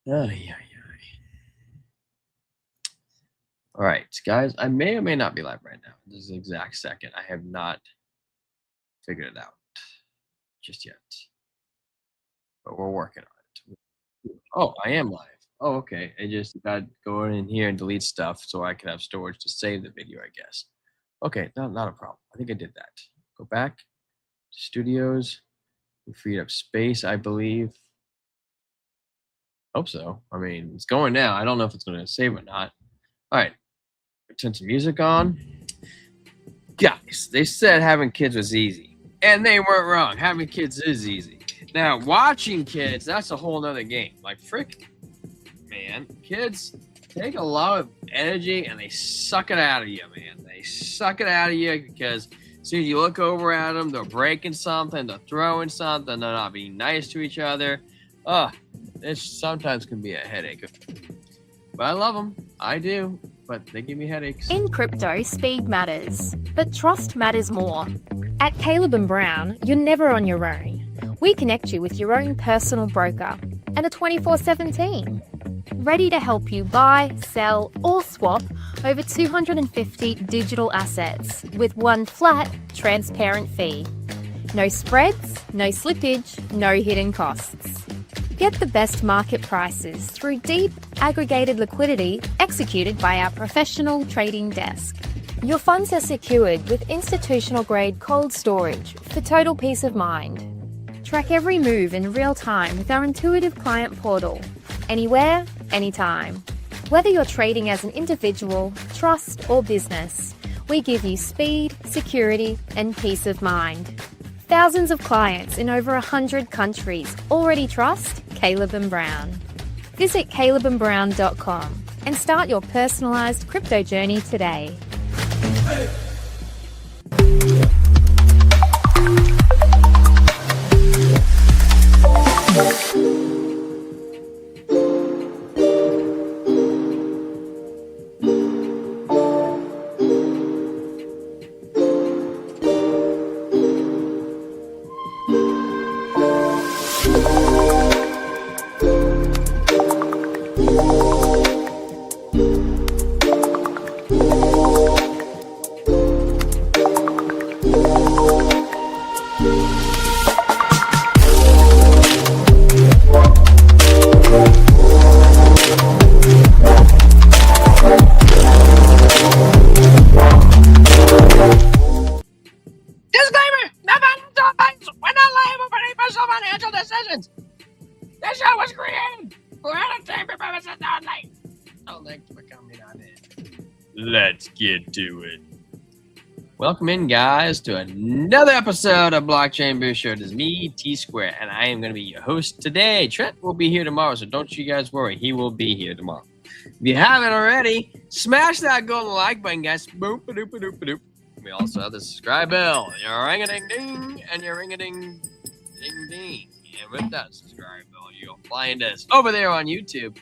Ay, ay, ay. All right, guys. I may or may not be live right now. This is the exact second. I have not figured it out just yet, but we're working on it. Oh, I am live. Oh, okay. I just got to go in here and delete stuff so I can have storage to save the video, I guess. Okay, not a problem. I think I did that. Go back to studios. We freed up space, I believe. Hope so. I mean, it's going now. I don't know if it's going to save or not. All right. Turn some music on. Guys, they said having kids was easy. And they weren't wrong. Having kids is easy. Now, watching kids, that's a whole nother game. Like, frick, man. Kids take a lot of energy and they suck it out of you, man. They suck it out of you because as soon as you look over at them, they're breaking something, they're throwing something, they're not being nice to each other. It sometimes can be a headache. But I love them. I do. But they give me headaches. In crypto, speed matters, but trust matters more. At Caleb & Brown, you're never on your own. We connect you with your own personal broker and a 24/7 team, ready to help you buy, sell, or swap over 250 digital assets with one flat, transparent fee. No spreads, no slippage, no hidden costs. Get the best market prices through deep, aggregated liquidity executed by our professional trading desk. Your funds are secured with institutional-grade cold storage for total peace of mind. Track every move in real time with our intuitive client portal, anywhere, anytime. Whether you're trading as an individual, trust, or business, we give you speed, security, and peace of mind. Thousands of clients in over 100 countries already trust Caleb & Brown. Visit calebandbrown.com and start your personalized crypto journey today. This show was created for entertainment purposes only. Oh, thanks for coming on in. Let's get to it. Welcome in, guys, to another episode of Blockchain Boost Show. It is me, T-Square, and I am going to be your host today. Trent will be here tomorrow, so don't you guys worry. He will be here tomorrow. If you haven't already, smash that golden like button, guys. Boop, ba doop, ba doop, ba doop. We also have the subscribe bell, your ring-a-ding-ding, and your ring-a-ding-ding-ding. And with that subscribe bell, you'll find us over there on YouTube,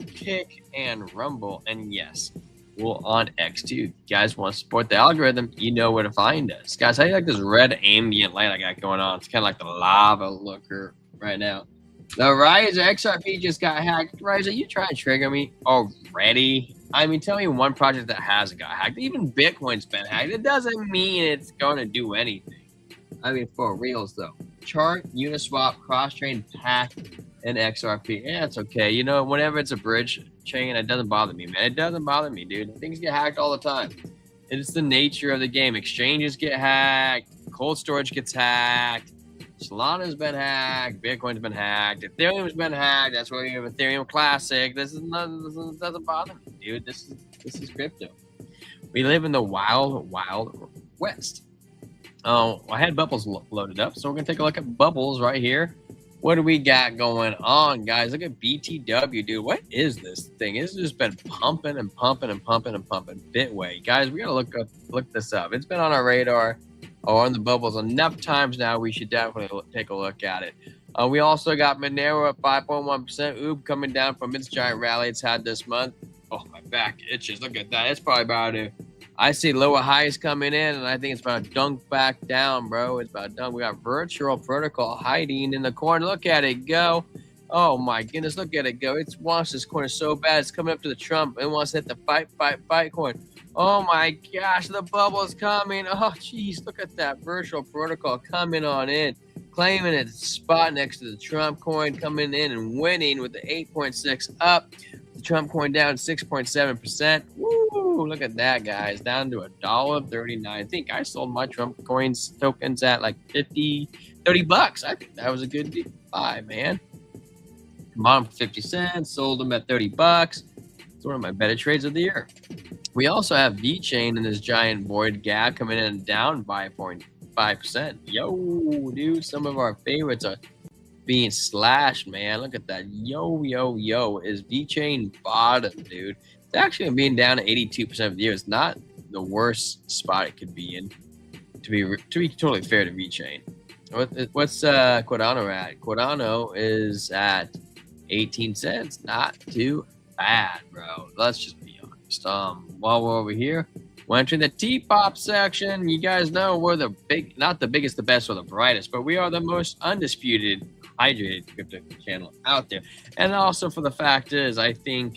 Kick, and Rumble. And yes, we're on X too. If you guys want to support the algorithm, you know where to find us. Guys, how do you like this red ambient light I got going on? It's kind of like the lava looker right now. The Riser XRP just got hacked. Riser, you trying to trigger me already? I mean, tell me one project that hasn't got hacked. Even Bitcoin's been hacked. It doesn't mean it's going to do anything. I mean, for reals, though. Chart, Uniswap, Crosstrain, Pack, and XRP. Yeah, it's okay. You know, whenever it's a bridge chain, it doesn't bother me, man. It doesn't bother me, dude. Things get hacked all the time. It's the nature of the game. Exchanges get hacked. Cold storage gets hacked. Solana's been hacked. Bitcoin's been hacked. Ethereum's been hacked. That's why we have Ethereum Classic. This doesn't bother me, dude. This is crypto. We live in the wild, wild west. Oh, I had Bubbles loaded up, so we're gonna take a look at Bubbles right here. What do we got going on, guys? Look at BTW, dude. What is this thing? It's just been pumping and pumping and pumping and pumping. Bitway, guys, we gotta look this up. It's been on our radar or on the Bubbles enough times now. We should definitely take a look at it. We also got Monero at 5.1%. Oob coming down from its giant rally it's had this month. Oh, my back itches. Look at that. It's probably about to. I see lower highs coming in, and I think it's about to dunk back down, bro. It's about done. We got Virtual Protocol hiding in the corner. Look at it go. Oh my goodness, look at it go. It wants this corner so bad. It's coming up to the Trump and wants to hit the fight coin. Oh my gosh, the bubble's coming. Oh geez, look at that virtual protocol coming on in, claiming its spot next to the Trump coin, coming in and winning with the 8.6 up. The Trump coin down 6.7%. Woo! Look at that, guys. Down to $1.39. I think I sold my Trump coins tokens at like 30 bucks. I think that was a good buy, man. Bought them for 50 cents, sold them at 30 bucks. It's one of my better trades of the year. We also have VeChain in this giant void gap coming in down by 0.5%. Yo, dude, some of our favorites are being slashed, man. Look at that. Yo. Is VeChain bottom, dude? It's actually being down to 82% of the year. It's not the worst spot it could be in, to be totally fair to VeChain. What's Cardano at? Cardano is at 18 cents. Not too bad, bro. Let's just be honest. While we're over here, we're entering the T-pop section. You guys know we're not the biggest, the best, or the brightest, but we are the most undisputed hydrated crypto channel out there. And also for the fact is, I think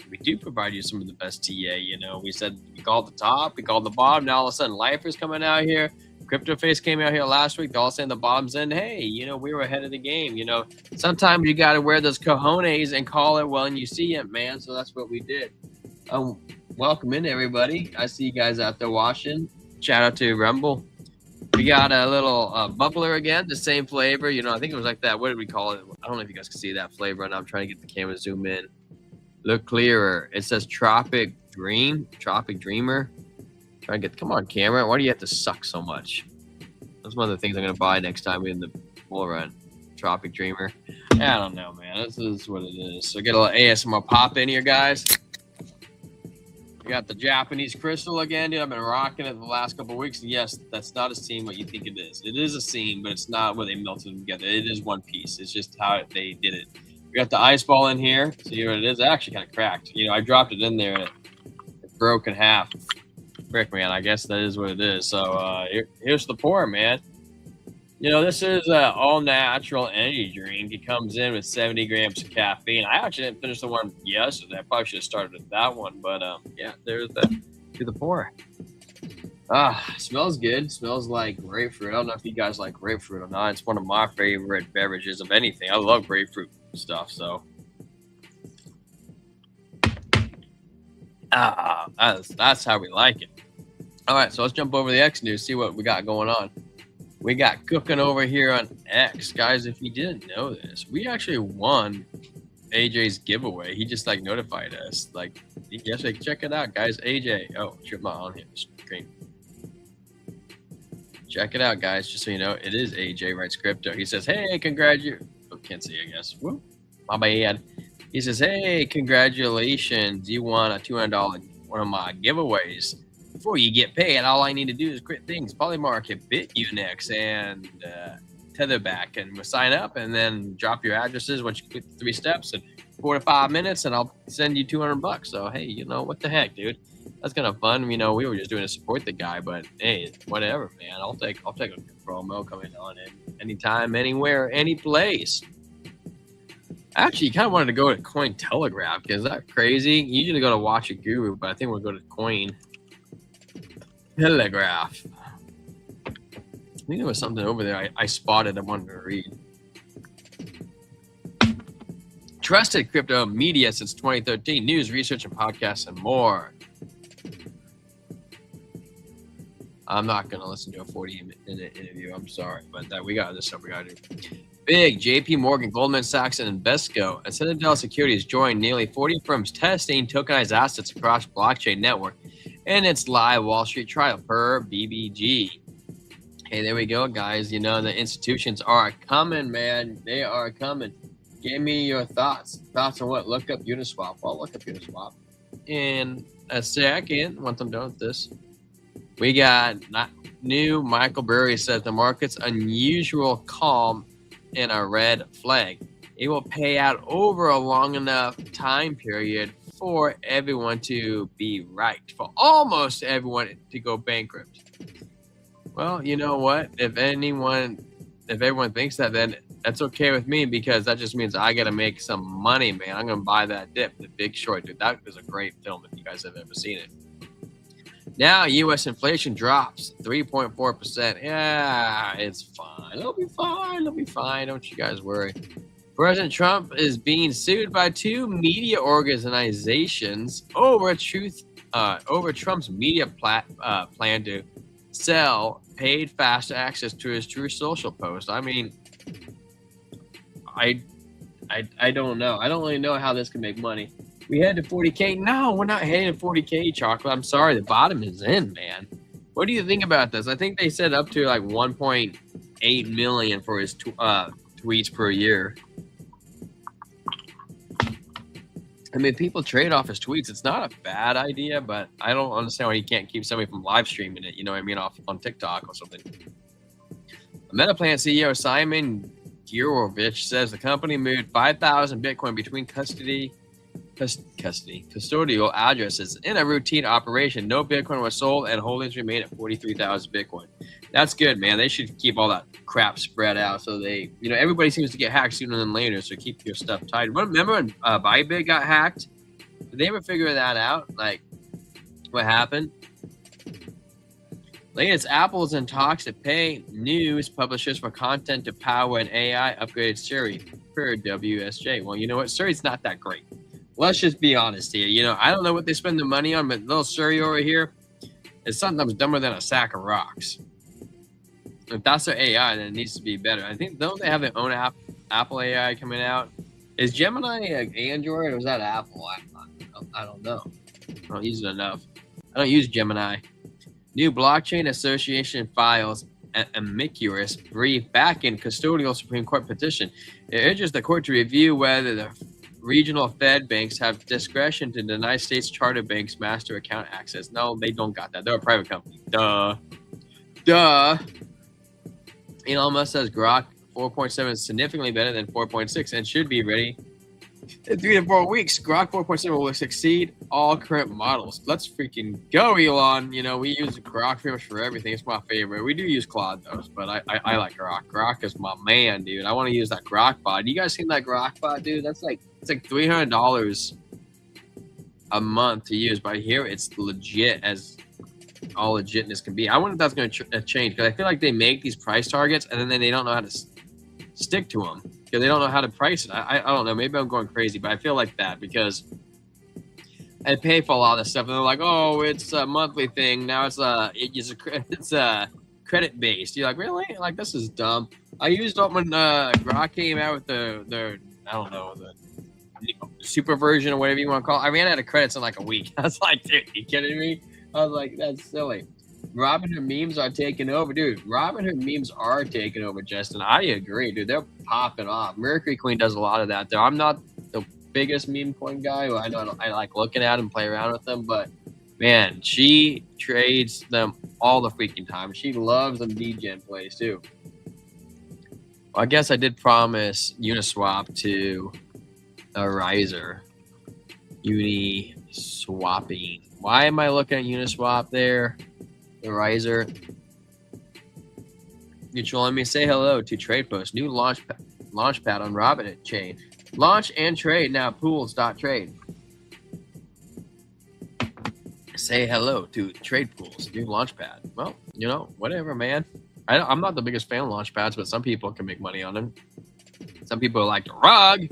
we do provide you some of the best TA. You know, we said we called the top, we called the bottom. Now all of a sudden, Lifer's coming out here. Crypto Face came out here last week. They're all saying the bottom's in. Hey, you know, we were ahead of the game. You know, sometimes you got to wear those cojones and call it when you see it, man. So that's what we did. Welcome in, everybody. I see you guys out there watching. Shout out to Rumble. We got a little bubbler again, the same flavor. You know, I think it was like that. What did we call it? I don't know if you guys can see that flavor. And I'm trying to get the camera to zoom in. Look clearer. It says Tropic Dreamer. Try and get, come on, camera. Why do you have to suck so much? That's one of the things I'm going to buy next time in the bull run. Tropic Dreamer. I don't know, man. This is what it is. So get a little ASMR pop in here, guys. We got the Japanese crystal again, dude. I've been rocking it the last couple of weeks. And yes, that's not a seam what you think it is. It is a seam, but it's not where they melted them together. It is one piece. It's just how they did it. We got the ice ball in here. See what it is? It actually kind of cracked. You know, I dropped it in there and it broke in half. Frick, man, I guess that is what it is. So here's the pour, man. You know, this is an all-natural energy drink. It comes in with 70 grams of caffeine. I actually didn't finish the one yesterday. I probably should have started with that one. But, yeah, there's the pour. Smells good. Smells like grapefruit. I don't know if you guys like grapefruit or not. It's one of my favorite beverages of anything. I love grapefruit stuff, so. That's how we like it. All right, so let's jump over the X news, see what we got going on. We got cooking over here on X. Guys, if you didn't know this, we actually won AJ's giveaway. He just like notified us. Like, yesterday, check it out, guys. AJ. Oh, shoot, my on here screen. Check it out, guys. Just so you know, it is AJ Writes Crypto. He says, hey, congratulations. Oh, can't see, I guess. Whoop, my bad. He says, hey, congratulations. You won a $200 one of my giveaways. Before you get paid, all I need to do is quit things. Polymarket, BitUnix, and Tetherback. And we'll sign up and then drop your addresses once you quit the 3 steps in 4 to 5 minutes, and I'll send you $200. So, hey, you know, what the heck, dude? That's kind of fun. You know, we were just doing to support the guy, but hey, whatever, man. I'll take a promo coming on in anytime, anywhere, any place. Actually, you kind of wanted to go to Cointelegraph, because is that crazy? You usually go to Watch a Guru, but I think we'll go to Cointelegraph. I think there was something over there I spotted I wanted to read. Trusted crypto media since 2013. News, research, and podcasts, and more. I'm not going to listen to a 40-minute interview. I'm sorry, but we got this stuff we got to do. Big, JP Morgan, Goldman Sachs, and Invesco and Citadel Securities joined nearly 40 firms testing tokenized assets across blockchain network in its live Wall Street trial per BBG. Hey, there we go, guys. You know, the institutions are coming, man. They are coming. Give me your thoughts. Thoughts on what? Look up Uniswap. I'll look up Uniswap in a second once I'm done with this. We got new Michael Burry says the market's unusual calm in a red flag. It will pay out over a long enough time period for everyone to be right, for almost everyone to go bankrupt. Well, you know what? If everyone thinks that, then That's okay with me because that just means I got to make some money, man. I'm going to buy that dip, The Big Short. Dude, that is a great film if you guys have ever seen it. Now, U.S. inflation drops 3.4%. Yeah, it's fine. It'll be fine. It'll be fine. Don't you guys worry. President Trump is being sued by 2 media organizations over Trump's media plan to sell paid fast access to his True Social post. I mean, I don't know. I don't really know how this can make money. We head to 40K. No, we're not heading to 40K, Chocolate. I'm sorry. The bottom is in, man. What do you think about this? I think they said up to like 1.8 million for his tweets per year. I mean, people trade off his tweets. It's not a bad idea, but I don't understand why you can't keep somebody from live streaming it. You know what I mean? On TikTok or something. Metaplan CEO Simon Girovich says the company moved 5,000 Bitcoin between custodial addresses in a routine operation. No Bitcoin was sold and holdings remain at 43,000 Bitcoin. That's good, man. They should keep all that crap spread out so they, everybody seems to get hacked sooner than later, so keep your stuff tight. Remember when Bybit got hacked? Did they ever figure that out? Like, what happened? Latest, Apple's in talks to pay news publishers for content to power an AI upgraded Siri per WSJ. Well, you know what? Siri's not that great. Let's just be honest here. I don't know what they spend the money on, but little Siri over here is sometimes dumber than a sack of rocks. If that's their AI, then it needs to be better. I think, don't they have their own Apple AI coming out? Is Gemini Android or is that Apple? I don't know. I don't use it enough. I don't use Gemini. New blockchain association files an amicus brief back in custodial Supreme Court petition. It urges the court to review whether the regional Fed banks have discretion to deny states' charter banks master account access. No, they don't got that. They're a private company. Duh. Elon Musk says Grok 4.7 is significantly better than 4.6 and should be ready in 3 to 4 weeks. Grok 4.7 will succeed all current models. Let's freaking go, Elon. We use Grok pretty much for everything. It's my favorite. We do use Claude, though, but I like Grok. Grok is my man, dude. I want to use that Grok bot. You guys seen that Grok bot, dude? It's like $300 a month to use, but here it's legit as all legitness can be. I wonder if that's going to change, because I feel like they make these price targets and then they don't know how to stick to them because they don't know how to price it. I don't know. Maybe I'm going crazy, but I feel like that because I pay for a lot of stuff and they're like, oh, it's a monthly thing. Now it's credit based. You're like, really? Like, this is dumb. I used it when Grok came out with the I don't know, the super version or whatever you want to call it. I ran out of credits in like a week. I was like, dude, you kidding me? I was like, that's silly. Robinhood memes are taking over. Dude, Robinhood memes are taking over, Justin. I agree, dude. They're popping off. Mercury Queen does a lot of that, though. I'm not the biggest meme coin guy. I know I like looking at them, play around with them, but, man, she trades them all the freaking time. She loves them degen plays, too. Well, I guess I did promise Uniswap to a riser. Uniswapping. Why am I looking at Uniswap there? The riser. Mutual, let me say hello to TradePost. New launchpad on Robinhood chain. Launch and trade now. Pools.trade. Say hello to Trade Pools. New launchpad. Well, whatever, man. I'm not the biggest fan of launchpads, but some people can make money on them. Some people like to rug.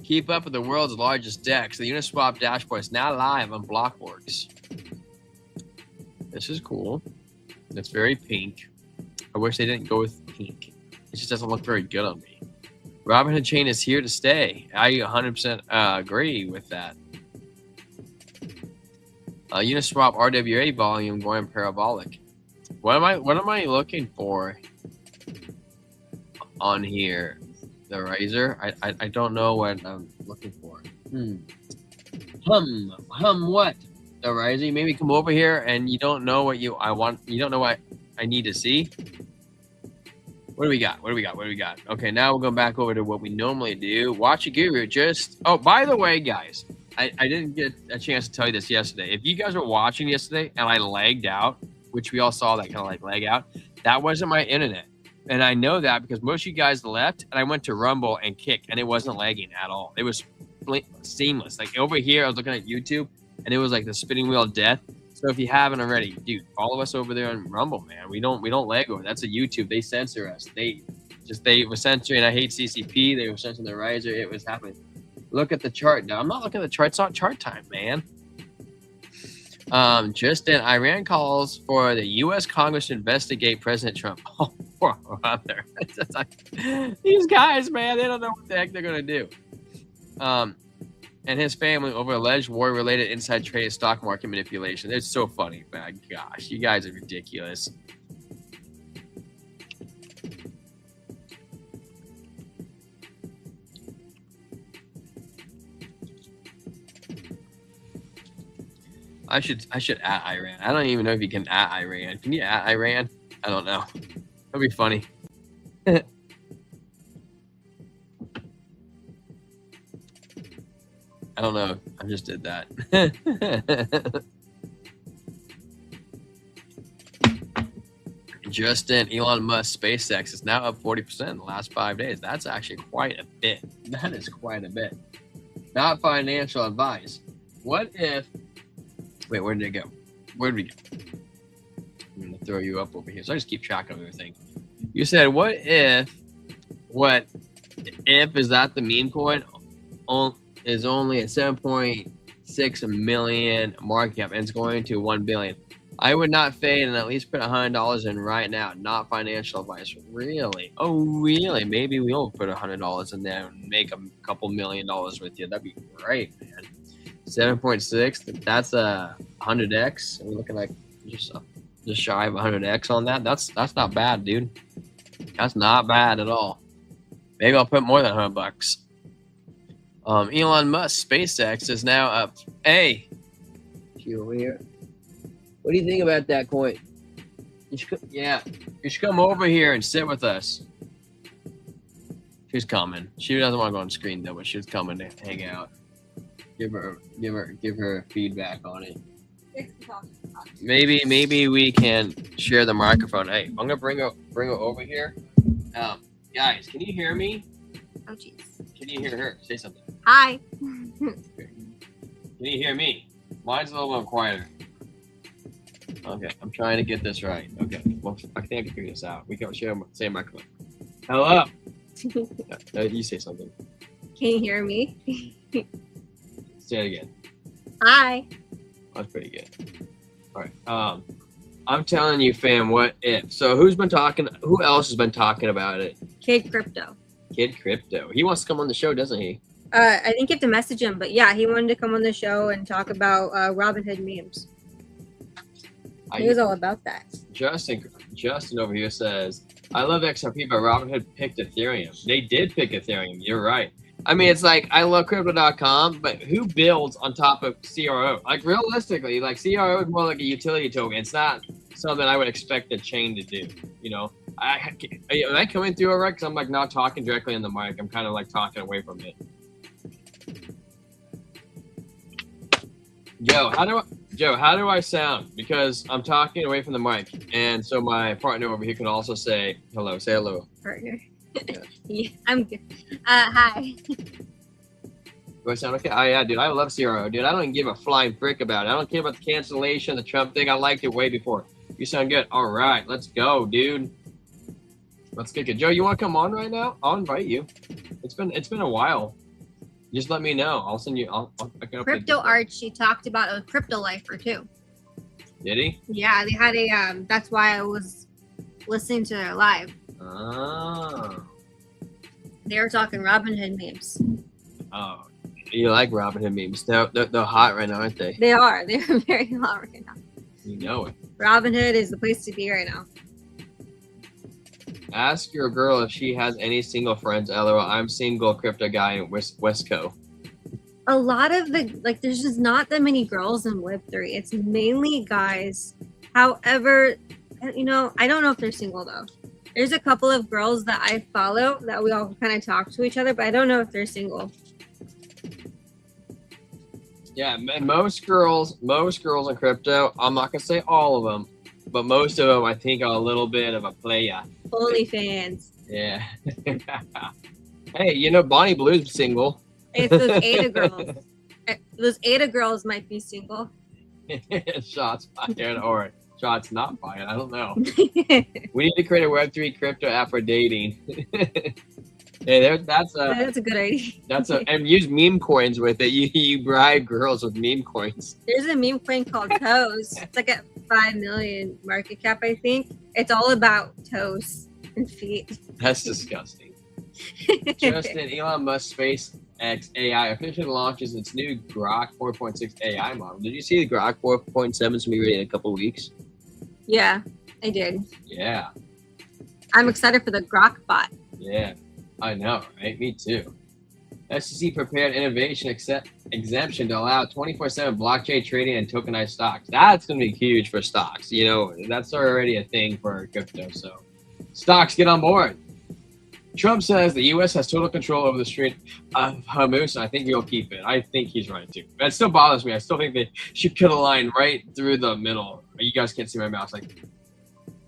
Keep up with the world's largest DEX. The Uniswap dashboard is now live on Blockworks. This is cool. It's very pink. I wish they didn't go with pink. It just doesn't look very good on me. Robinhood chain is here to stay. I 100% agree with that. Uniswap RWA volume going parabolic. What am I looking for on here? The riser? I don't know what I'm looking for. What? The riser? You made me come over here and you don't know what I want. You don't know what I need to see. What do we got? Okay, now we'll go back over to what we normally do. Watch a guru. Oh, by the way, guys, I didn't get a chance to tell you this yesterday. If you guys were watching yesterday and I lagged out, which we all saw that kind of like lag out, that wasn't my internet. And I know that because most of you guys left, and I went to Rumble and Kick, and it wasn't lagging at all. It was seamless. Like over here, I was looking at YouTube, and it was like the spinning wheel of death. So if you haven't already, dude, follow us over there on Rumble, man. We don't lag over. That's a YouTube. They censor us. They were censoring. I hate CCP. They were censoring the riser. It was happening. Look at the chart. Now I'm not looking at the chart. It's not chart time, man. Just in, Iran calls for the U.S. Congress to investigate President Trump. Oh, brother. These guys, man, they don't know what the heck they're gonna do. And his family over alleged war-related inside trade stock market manipulation. It's so funny, man. Gosh, you guys are ridiculous. I should at Iran. I don't even know if you can at Iran. Can you at Iran? I don't know. That'd be funny. I don't know. I just did that. Justin, Elon Musk, SpaceX is now up 40% in the last 5 days. That's actually quite a bit. That is quite a bit. Not financial advice. What if... Wait, where did it go? Where did we go? I'm going to throw you up over here. So I just keep track of everything. You said, what if is that the meme coin is only a 7.6 million market cap and it's going to 1 billion. I would not fade and at least put $100 in right now. Not financial advice. Really? Oh, really? Maybe we'll put $100 in there and make a couple $1 million with you. That'd be great, man. 7.6. That's a 100x. We're looking like just shy of 100x on that. That's not bad, dude. That's not bad at all. Maybe I'll put more than $100. Elon Musk, SpaceX is now up. Hey, you over here? What do you think about that coin? You should come over here and sit with us. She's coming. She doesn't want to go on screen though, but she's coming to hang out. Give her feedback on it. Maybe we can share the microphone. Hey, I'm gonna bring her over here. Guys, can you hear me? Oh jeez. Can you hear her? Say something. Hi. Can you hear me? Mine's a little bit quieter. Okay, I'm trying to get this right. Okay, well, I think I can figure this out. We can share the same microphone. Hello. You say something. Can you hear me? Say it again. Hi. That's pretty good. All right. I'm telling you, fam, what if? So who else has been talking about it? Kid Crypto. Kid Crypto. He wants to come on the show, doesn't he? I didn't get to message him, but yeah, he wanted to come on the show and talk about Robinhood memes. He was all about that. Justin over here says, I love XRP, but Robinhood picked Ethereum. They did pick Ethereum. You're right. I mean, it's like, I love crypto.com, but who builds on top of CRO? Like, realistically, like, CRO is more like a utility token. It's not something I would expect the chain to do, you know? Am I coming through all right? Because I'm, like, not talking directly in the mic. I'm kind of, like, talking away from it. Joe, how do I sound? Because I'm talking away from the mic. And so my partner over here can also say hello. Say hello. Partner. Yeah, I'm good. Hi. Do I sound okay? Oh, yeah, dude. I love CRO, dude. I don't even give a flying frick about it. I don't care about the cancellation, the Trump thing. I liked it way before. You sound good. All right, let's go, dude. Let's kick it. Joe, you want to come on right now? I'll invite you. It's been a while. Just let me know. I'll send you. I can Crypto Archie talked about a crypto lifer too. Did he? Yeah, they had a. That's why I was listening to their live. Oh. They were talking Robinhood memes. Oh, you like Robinhood memes? They're hot right now, aren't they? They are. They're very hot right now. You know it. Robinhood is the place to be right now. Ask your girl if she has any single friends. LOL. I'm single crypto guy in Westco. A lot of there's just not that many girls in Web3. It's mainly guys. However, you know, I don't know if they're single though. There's a couple of girls that I follow that we all kind of talk to each other, but I don't know if they're single. Yeah, most girls in crypto, I'm not gonna say all of them, but most of them I think are a little bit of a playa. OnlyFans. Yeah. Hey, you know, Bonnie Blue's single. It's those Ada girls. Those Ada girls might be single. Shots fired or shots not fired. I don't know. We need to create a Web3 crypto app for dating. Hey, that's a good idea. And use meme coins with it. You bribe girls with meme coins. There's a meme coin called Toes. It's like at 5 million market cap, I think. It's all about toes and feet. That's disgusting. Justin, Elon Musk SpaceX AI officially launches its new Grok 4.6 AI model. Did you see the Grok 4.7 is going to be ready in a couple weeks? Yeah, I did. Yeah. I'm excited for the Grok bot. Yeah, I know, right? Me too. SEC prepared innovation exemption to allow 24/7 blockchain trading and tokenized stocks. That's going to be huge for stocks. You know, that's already a thing for crypto. So stocks, get on board. Trump says the U.S. has total control over the Strait of Hormuz, and I think he'll keep it. I think he's right, too. That still bothers me. I still think they should cut a line right through the middle. You guys can't see my mouse. Like,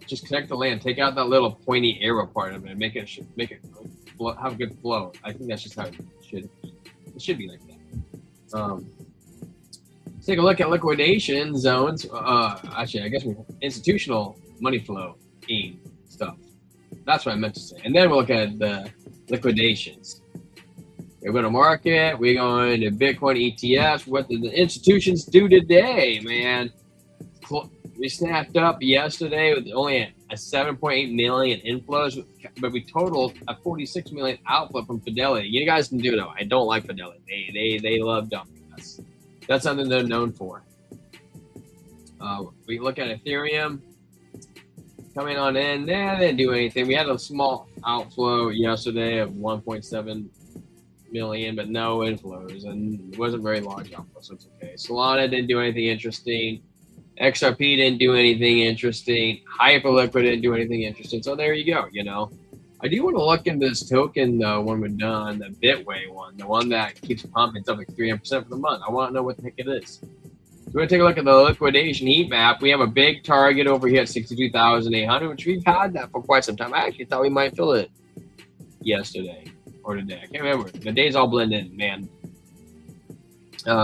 just connect the land. Take out that little pointy arrow part of it and make it have a good flow. I think that's just how it should be. It should be like that. Let's take a look at liquidation zones. Actually, I guess institutional money flow stuff. That's what I meant to say. And then we'll look at the liquidations. We're going to market. We're going to Bitcoin ETFs. What did the institutions do today, man? We snapped up yesterday with only a 7.8 million inflows, but we totaled a 46 million outflow from Fidelity. You guys can do it. I don't like Fidelity. They love dumping us. That's something they're known for. We look at Ethereum. Coming on in, they didn't do anything. We had a small outflow yesterday of 1.7 million, but no inflows, and it wasn't very large outflow, so it's okay. Solana didn't do anything interesting. XRP didn't do anything interesting. Hyperliquid didn't do anything interesting. So there you go. You know, I do want to look into this token though when we're done, the Bitway one, the one that keeps pumping. It's up like 300% for the month. I want to know what the heck it is. We're going to take a look at the liquidation heat map. We have a big target over here at 62,800, which we've had that for quite some time. I actually thought we might fill it yesterday or today. I can't remember. The days all blend in, man.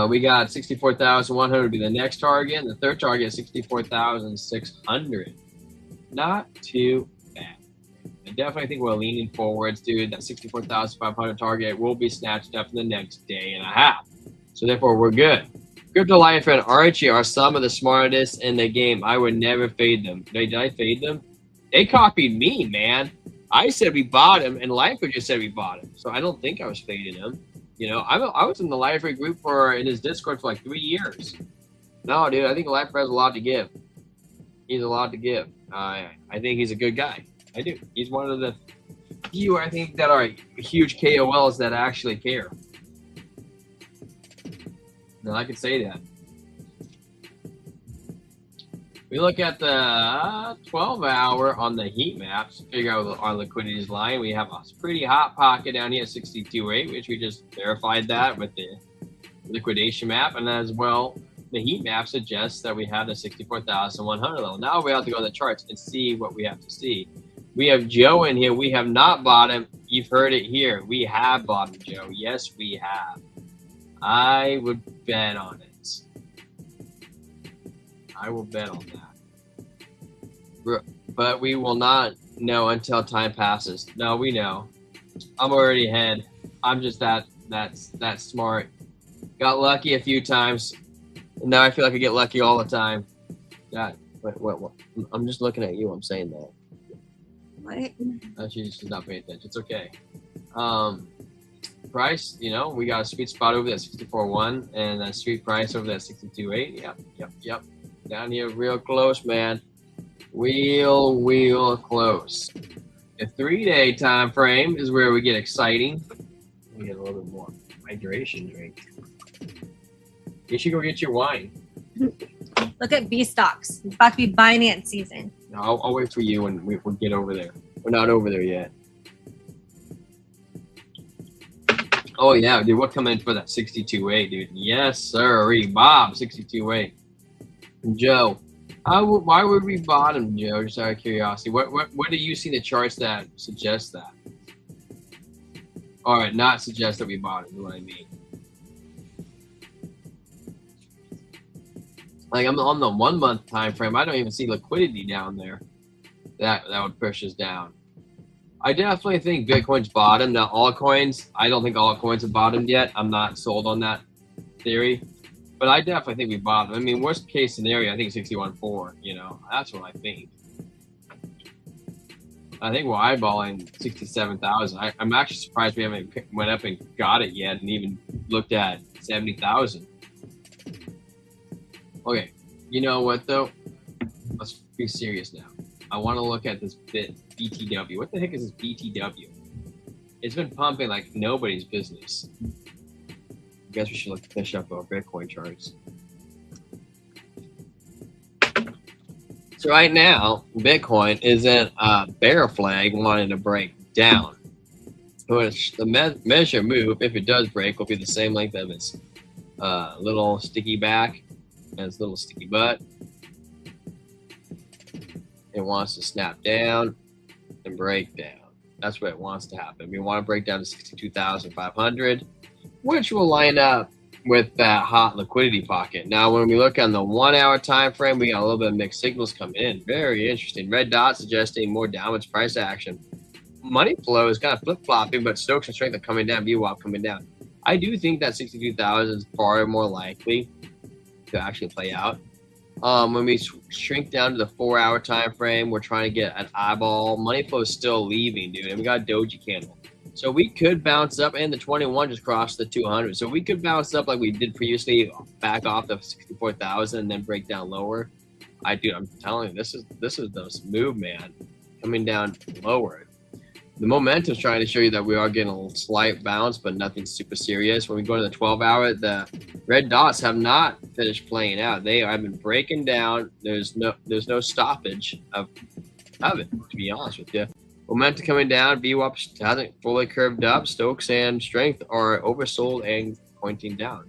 We got 64,100 would be the next target. And the third target is 64,600. Not too bad. I definitely think we're leaning forwards, dude. That 64,500 target will be snatched up in the next day and a half. So therefore, we're good. Crypto Life and Archie are some of the smartest in the game. I would never fade them. Did I fade them? They copied me, man. I said we bought him, and Lifer just said we bought him. So I don't think I was fading him. You know, I was in the Lifer group in his Discord for like 3 years. No, dude, I think Lifer has a lot to give. He's a lot to give. I think he's a good guy. I do. He's one of the few, I think, that are huge KOLs that actually care. No, I could say that. We look at the 12-hour on the heat maps, figure out our liquidity is lying. We have a pretty hot pocket down here at 62.8, which we just verified that with the liquidation map. And as well, the heat map suggests that we have the 64,100 level. Now we have to go on the charts and see what we have to see. We have Joe in here. We have not bought him. You've heard it here. We have bought him, Joe. Yes, we have. I would bet on it. I will bet on that. But we will not know until time passes. No, we know. I'm already ahead. I'm just that smart. Got lucky a few times. And now I feel like I get lucky all the time. God, what? I'm just looking at you. I'm saying that. What? She's not paying attention. It's okay. Price, you know, we got a sweet spot over that 64.1 and a sweet price over that 62.8. Yep. Down here real close, man. Real close. The 3-day time frame is where we get exciting. We get a little bit more hydration drink. You should go get your wine. Look at B stocks. It's about to be Binance season. No, I'll wait for you when we get over there. We're not over there yet. Oh yeah, dude, we're coming in for that 62.8, dude. Yes, sir. Bob, 62.8. Joe, Why would we bottom, Joe? Just out of curiosity. What do you see in the charts that suggest that? All right, not suggest that we bottom. Is what I mean. Like I'm on the 1 month time frame. I don't even see liquidity down there. That would push us down. I definitely think Bitcoin's bottomed. Now altcoins, I don't think altcoins have bottomed yet. I'm not sold on that theory. But I definitely think we bottomed. I mean, worst case scenario, I think 61.4. You know, that's what I think. I think we're eyeballing 67,000. I'm actually surprised we haven't went up and got it yet, and even looked at 70,000. Okay, you know what though? Let's be serious now. I want to look at this BTW. What the heck is this BTW? It's been pumping like nobody's business. I guess we should look finish up our Bitcoin charts. So right now, Bitcoin is in a bear flag wanting to break down. Which the measure move, if it does break, will be the same length of its little sticky back and its little sticky butt. It wants to snap down and break down. That's what it wants to happen. We want to break down to 62,500. Which will line up with that hot liquidity pocket. Now, when we look on the 1 hour time frame, we got a little bit of mixed signals coming in. Very interesting. Red dot suggesting more downwards price action. Money flow is kind of flip-flopping, but Stokes and strength are coming down, VWAP coming down. I do think that 62,000 is far more likely to actually play out. When we shrink down to the 4 hour time frame, we're trying to get an eyeball. Money flow is still leaving, dude, and we got a doji candle. So we could bounce up, and the 21 just crossed the 200. So we could bounce up like we did previously, back off the 64,000, and then break down lower. I'm telling you, this is the move, man, coming down lower. The momentum is trying to show you that we are getting a slight bounce, but nothing super serious. When we go to the 12 hour, the red dots have not finished playing out. They have been breaking down. There's no stoppage of it, to be honest with you. Momentum coming down, VWAP hasn't fully curved up. Stokes and strength are oversold and pointing down.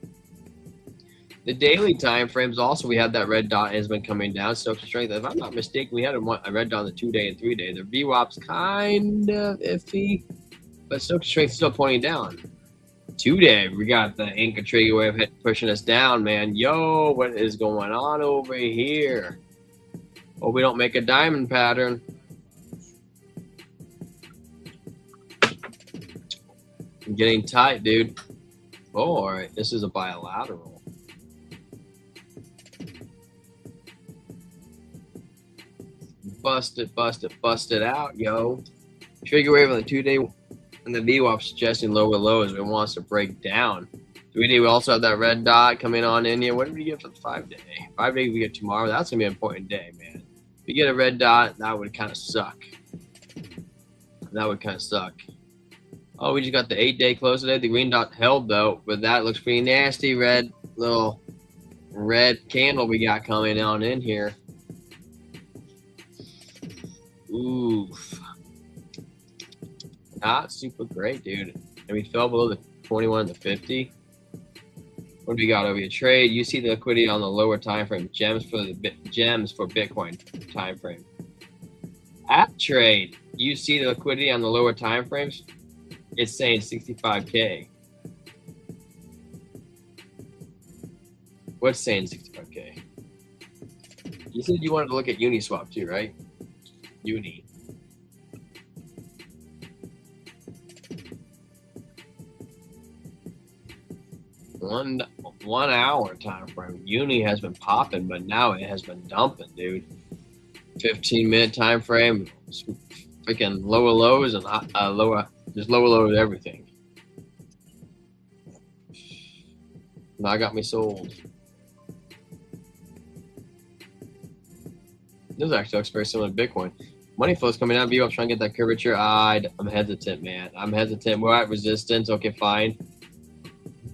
The daily time frames also, we have that red dot has been coming down. Stokes and strength, if I'm not mistaken, we had a red dot on the 2 day and 3 day. The VWAP's kind of iffy, but Stokes and strength is still pointing down. 2 day, we got the anchor trigger wave pushing us down, man. Yo, what is going on over here? Hope we don't make a diamond pattern. I'm getting tight, dude. Oh, all right. This is a bilateral. Bust it out, yo. Trigger wave on the 2 day and the VWAP suggesting lower lows. It wants to break down. 3 day, we also have that red dot coming on in here. What did we get for the 5 day? 5 day we get tomorrow. That's gonna be an important day, man. If you get a red dot, that would kind of suck. Oh, we just got the 8 day close today. The green dot held though, but that looks pretty nasty. Little red candle we got coming on in here. Oof. Not super great, dude. And we fell below the 21 and the 50. What do we got over here? Trade. You see the liquidity on the lower time frame. Gems for Bitcoin time frame. At trade, you see the liquidity on the lower time frames. It's saying 65K. What's saying 65K? You said you wanted to look at Uniswap too, right? Uni. One hour time frame. Uni has been popping, but now it has been dumping, dude. 15-minute time frame. Freaking lower lows and just lower lows everything. Now got me sold. This actually looks very similar to Bitcoin. Money flow's coming out. I'm trying to get that curvature. I'm hesitant, man. I'm hesitant. We're at resistance. Okay, fine.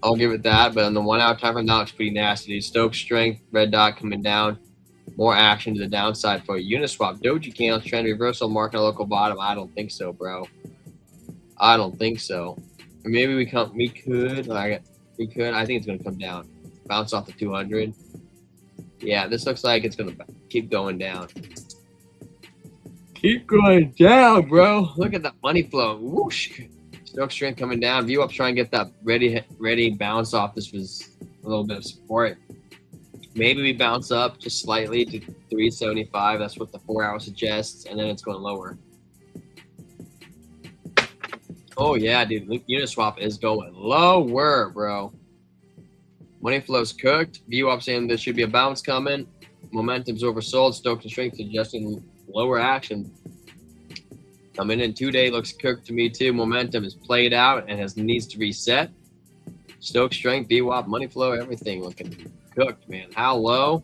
I'll give it that. But on the 1 hour time frame, that looks pretty nasty. Stokes strength, red dot coming down. More action to the downside for Uniswap. Doji candles, trend reversal, marking a local bottom. I don't think so, bro. I don't think so. Or maybe we could. I think it's gonna come down. Bounce off the 200. Yeah, this looks like it's gonna keep going down. Keep going down, bro. Look at that money flow. Whoosh. Stoke strength coming down. View up, try and get that ready bounce off. This was a little bit of support. Maybe we bounce up just slightly to 375. That's what the 4 hour suggests, and then it's going lower. Oh yeah, dude. Uniswap is going lower, bro. Money flow's cooked. View up saying there should be a bounce coming. Momentum's oversold. Stoke and strength suggesting lower action. Coming in 2 day looks cooked to me too. Momentum is played out and needs to reset. Stoke strength, VWAP, money flow, everything looking cooked, man. How low?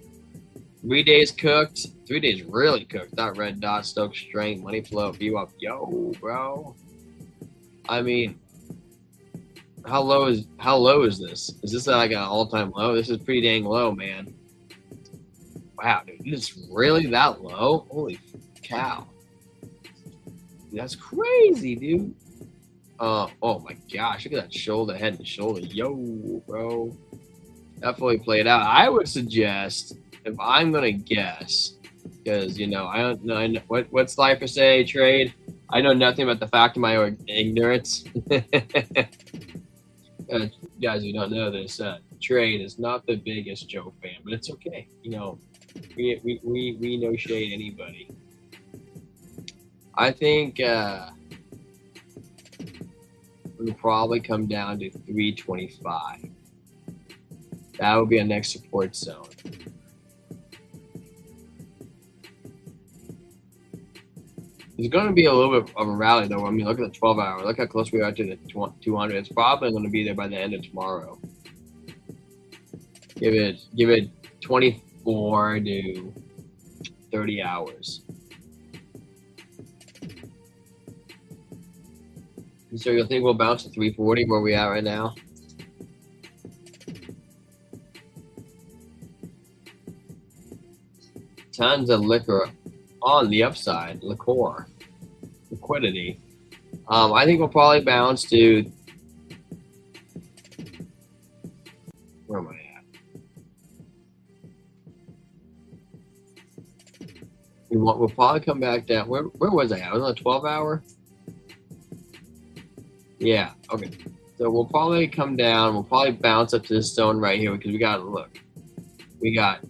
3 days cooked. 3 days really cooked. That red dot, Stoke strength, money flow, VWAP. Yo, bro. I mean, how low is this? Is this like an all-time low? This is pretty dang low, man. Wow, dude, it's really that low? Holy cow. That's crazy, dude. Oh my gosh, look at that shoulder, head and shoulder. Yo, bro. That fully played out. I would suggest, if I'm gonna guess, because you know, I don't know what's Lifer say, trade. I know nothing about the fact of my ignorance. Guys, you don't know this. Trade is not the biggest Joe fan, but it's okay. You know, we no shade anybody. I think we'll probably come down to 325. That would be our next support zone. It's going to be a little bit of a rally, though. I mean, look at the 12 hour. Look how close we are to the 200. It's probably going to be there by the end of tomorrow. Give it 24 to 30 hours. So you think we'll bounce to 340 where we are right now? Tons of liquor on the upside, liquidity. I think we'll probably bounce to, where am I at? We'll probably come back down. Where was I at? I was on a 12 hour? Yeah, okay. So we'll probably come down. We'll probably bounce up to this zone right here because we got to look. We got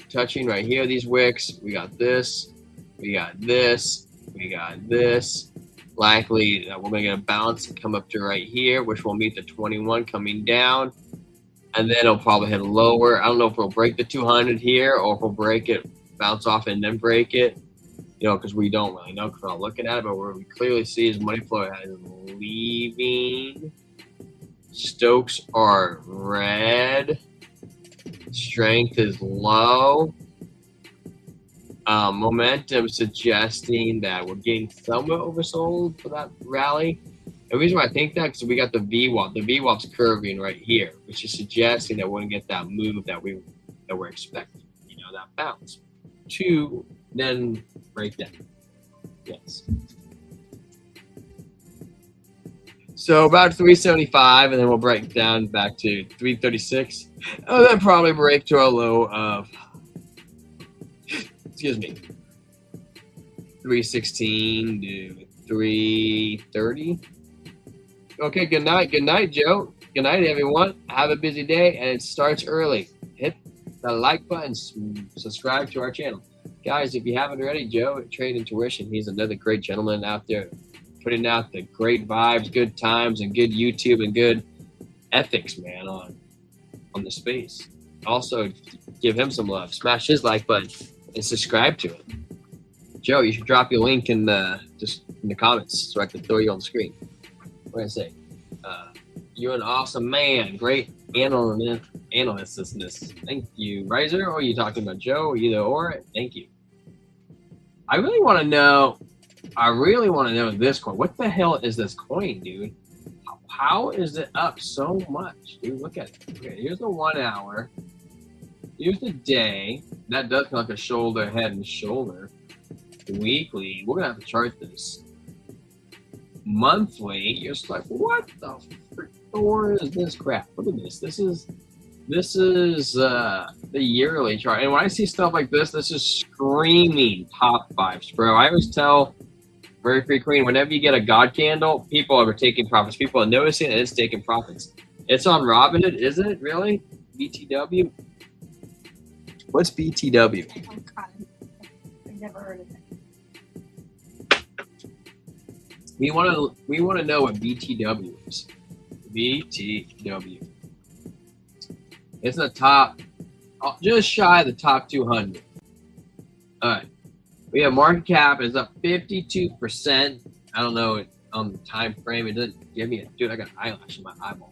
touching right here, these wicks. We got this. We got this. We got this. Likely we're going to get a bounce and come up to right here, which will meet the 21 coming down. And then it'll probably hit lower. I don't know if we'll break the 200 here or if we'll break it, bounce off and then break it. You know, because we don't really know because we're not looking at it, but what we clearly see is money flow is leaving. Stokes are red. Strength is low. Momentum suggesting that we're getting somewhat oversold for that rally. The reason why I think that because we got the VWAP. The VWAP's curving right here, which is suggesting that we're gonna get that move that we're expecting. You know, that bounce to then break down. Yes. So about 375, and then we'll break down back to 336, and then probably break to a low of, excuse me, 316 to 330. Okay, good night, Joe. Good night, everyone. Have a busy day, and it starts early. Hit the like button, subscribe to our channel. Guys, if you haven't already, Joe at Trade Intuition, he's another great gentleman out there putting out the great vibes, good times, and good YouTube and good ethics, man, on the space. Also, give him some love. Smash his like button and subscribe to it. Joe, you should drop your link in the comments so I can throw you on the screen. What did I say? You're an awesome man. Great analystness. Thank you. Riser, or are you talking about Joe? Either or. Thank you. I really want to know this coin. What the hell is this coin, dude? How is it up so much, dude? Look at it. Okay, here's the 1 hour. Here's the day. That does look like a shoulder, head, and shoulder. Weekly, we're gonna have to chart this. Monthly, you're just like, what the frick is this crap? Look at this. This is This is the yearly chart. And when I see stuff like this is screaming top fives, bro. I always tell Very Free Queen, whenever you get a God candle, people are taking profits. People are noticing and it's taking profits. It's on Robinhood, isn't it? Really? BTW? What's BTW? Oh, God. I've never heard of it. We want to know what BTW is. BTW. It's the top, just shy of the top 200. All right. We have market cap is up 52%. I don't know on the time frame. It doesn't give me a dude. I got eyelash in my eyeball.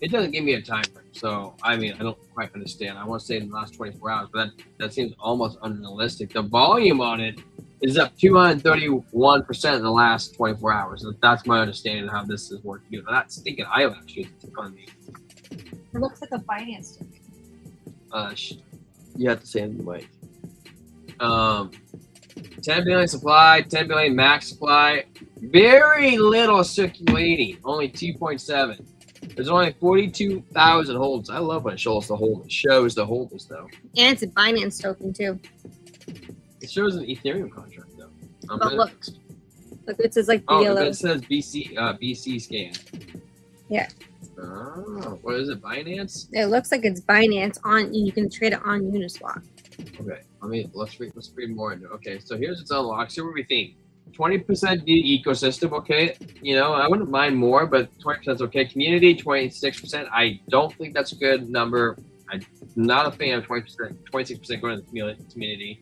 It doesn't give me a time frame. So I mean, I don't quite understand. I want to say in the last 24 hours, but that seems almost unrealistic. The volume on it is up 231% in the last 24 hours. That's my understanding of how this is working. Dude, that stinking eyelash is on me. It looks like a finance token. You have to say it in the mic. 10 billion supply, 10 billion max supply. Very little circulating, only 2.7. There's only 42,000 holders. I love when it shows the holders. Shows the holders though. And it's a Binance token too. It shows an Ethereum contract though. But look, it says like the oh, yellow. it says BC scan. Yeah. Oh, what is it? Binance? It looks like it's Binance on. You can trade it on Uniswap. Okay, let's read more into it. Okay, so here's its unlocked. So what we think? 20% the ecosystem, okay. You know, I wouldn't mind more, but 20% is okay. Community, 26%. I don't think that's a good number. I'm not a fan of 20%, 26% going to the community.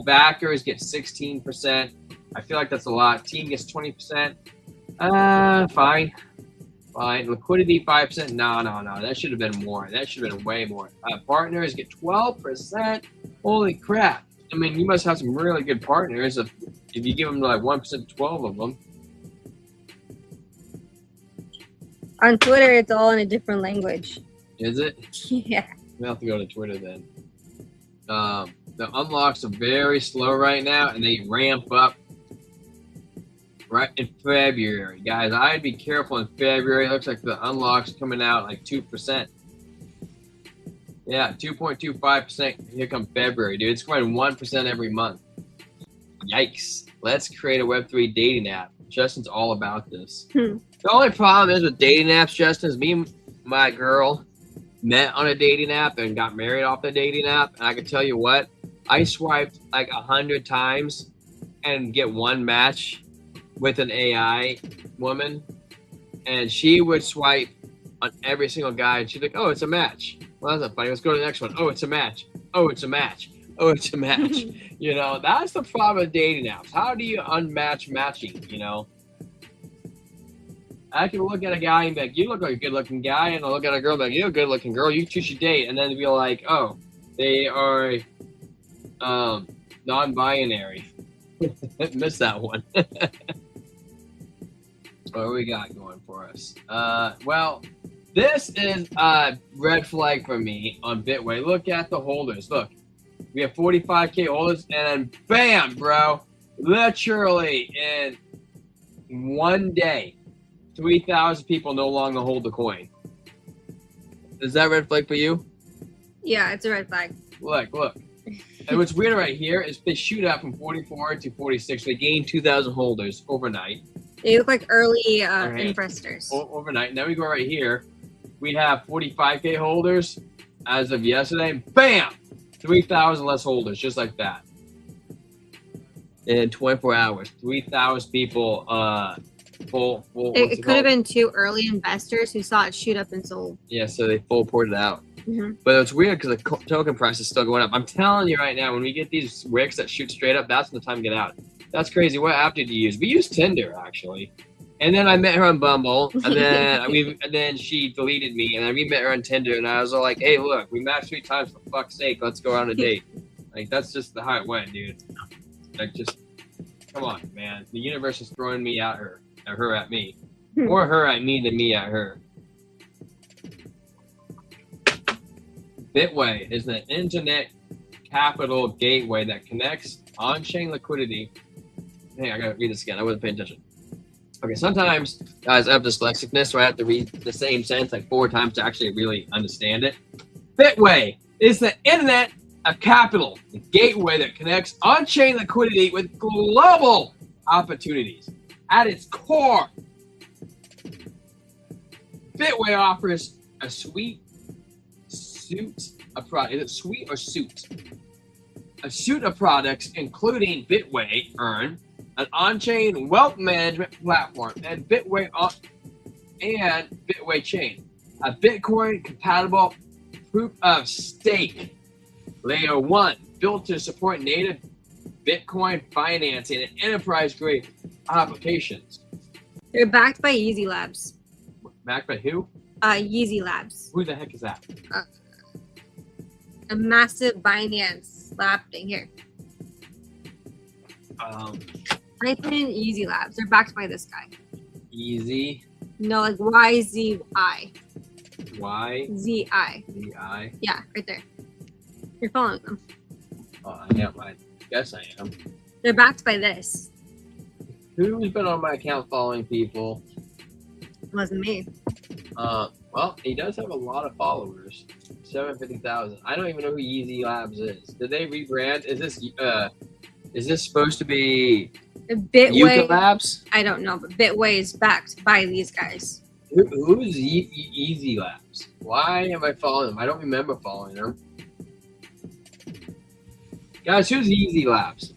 Backers get 16%. I feel like that's a lot. Team gets 20%. Fine. Liquidity 5%. No. That should have been more. That should have been way more. Partners get 12%. Holy crap! I mean, you must have some really good partners if you give them like 1%, 12 of them. On Twitter, it's all in a different language. Is it? Yeah. We'll have to go to Twitter then. The unlocks are very slow right now, and they ramp up right in February. Guys, I'd be careful in February. It looks like the unlocks coming out like 2%. Yeah, 2.25%. Here come February, dude. It's growing 1% every month. Yikes. Let's create a Web3 dating app. Justin's all about this. The only problem is with dating apps, Justin, is me and my girl met on a dating app and got married off the dating app. And I can tell you what, I swiped like 100 times and get one match with an AI woman. And she would swipe on every single guy. And she'd be like, oh, it's a match. Well, that's not funny. Let's go to the next one. Oh, it's a match. Oh, it's a match. Oh, it's a match. You know, that's the problem with dating apps. How do you unmatch matching, you know? I can look at a guy and be like, you look like a good-looking guy, and I'll look at a girl and be like, you're a good-looking girl, you two should date, and then be like, oh, they are non-binary. Missed that one. What do we got going for us? Well, this is a red flag for me on Bitway. Look at the holders. Look, we have 45K holders, and then bam, bro, literally in one day, 3,000 people no longer hold the coin. Is that red flag for you? Yeah, it's a red flag. Look. And what's weird right here is they shoot up from 44 to 46. They gain 2,000 holders overnight. They look like early investors. Overnight. Now we go right here. We have 45K holders as of yesterday. Bam! 3,000 less holders, just like that. In 24 hours, 3,000 people full it could have been two early investors who saw it shoot up and sold. Yeah, so they full ported out. But it's weird because the token price is still going up. I'm telling you right now, when we get these wicks that shoot straight up, that's the time to get out. That's crazy. What app did you use? We used Tinder, actually. And then I met her on Bumble, and then she deleted me, and then we met her on Tinder, and I was all like, hey, look, we matched 3 times, for fuck's sake, let's go on a date. Like, that's just how it went, dude. Like, just, come on, man. The universe is throwing me at her, or her at me. Or her at me than me at her. Bitway is an internet capital gateway that connects on-chain liquidity. Hey, I gotta read this again. I wasn't paying attention. Okay, sometimes, guys, I have dyslexicness, so I have to read the same sentence like 4 times to actually really understand it. Bitway is the internet of capital, the gateway that connects on-chain liquidity with global opportunities. At its core, Bitway offers a suite of products. Is it suite or suit? A suite of products, including Bitway Earn, an on-chain wealth management platform, and Bitway Chain, a Bitcoin-compatible proof of stake layer 1 built to support native Bitcoin financing and enterprise-grade applications. They're backed by Yeezy Labs. Backed by who? Yeezy Labs. Who the heck is that? A massive Binance lab thing here. I put in Yeezy Labs. They're backed by this guy. Easy. No, like YZI. Y. ZI. Z-I. Yeah, right there. You're following them. Oh, I am. I guess I am. They're backed by this. Who's been on my account following people? It wasn't me. Well, he does have a lot of followers. 750,000. I don't even know who Yeezy Labs is. Did they rebrand? Is this supposed to be Bitway Yuka Labs? I don't know, but Bitway is backed by these guys. Who's Yeezy Labs? Why am I following them? I don't remember following them. Guys, who's Yeezy Labs?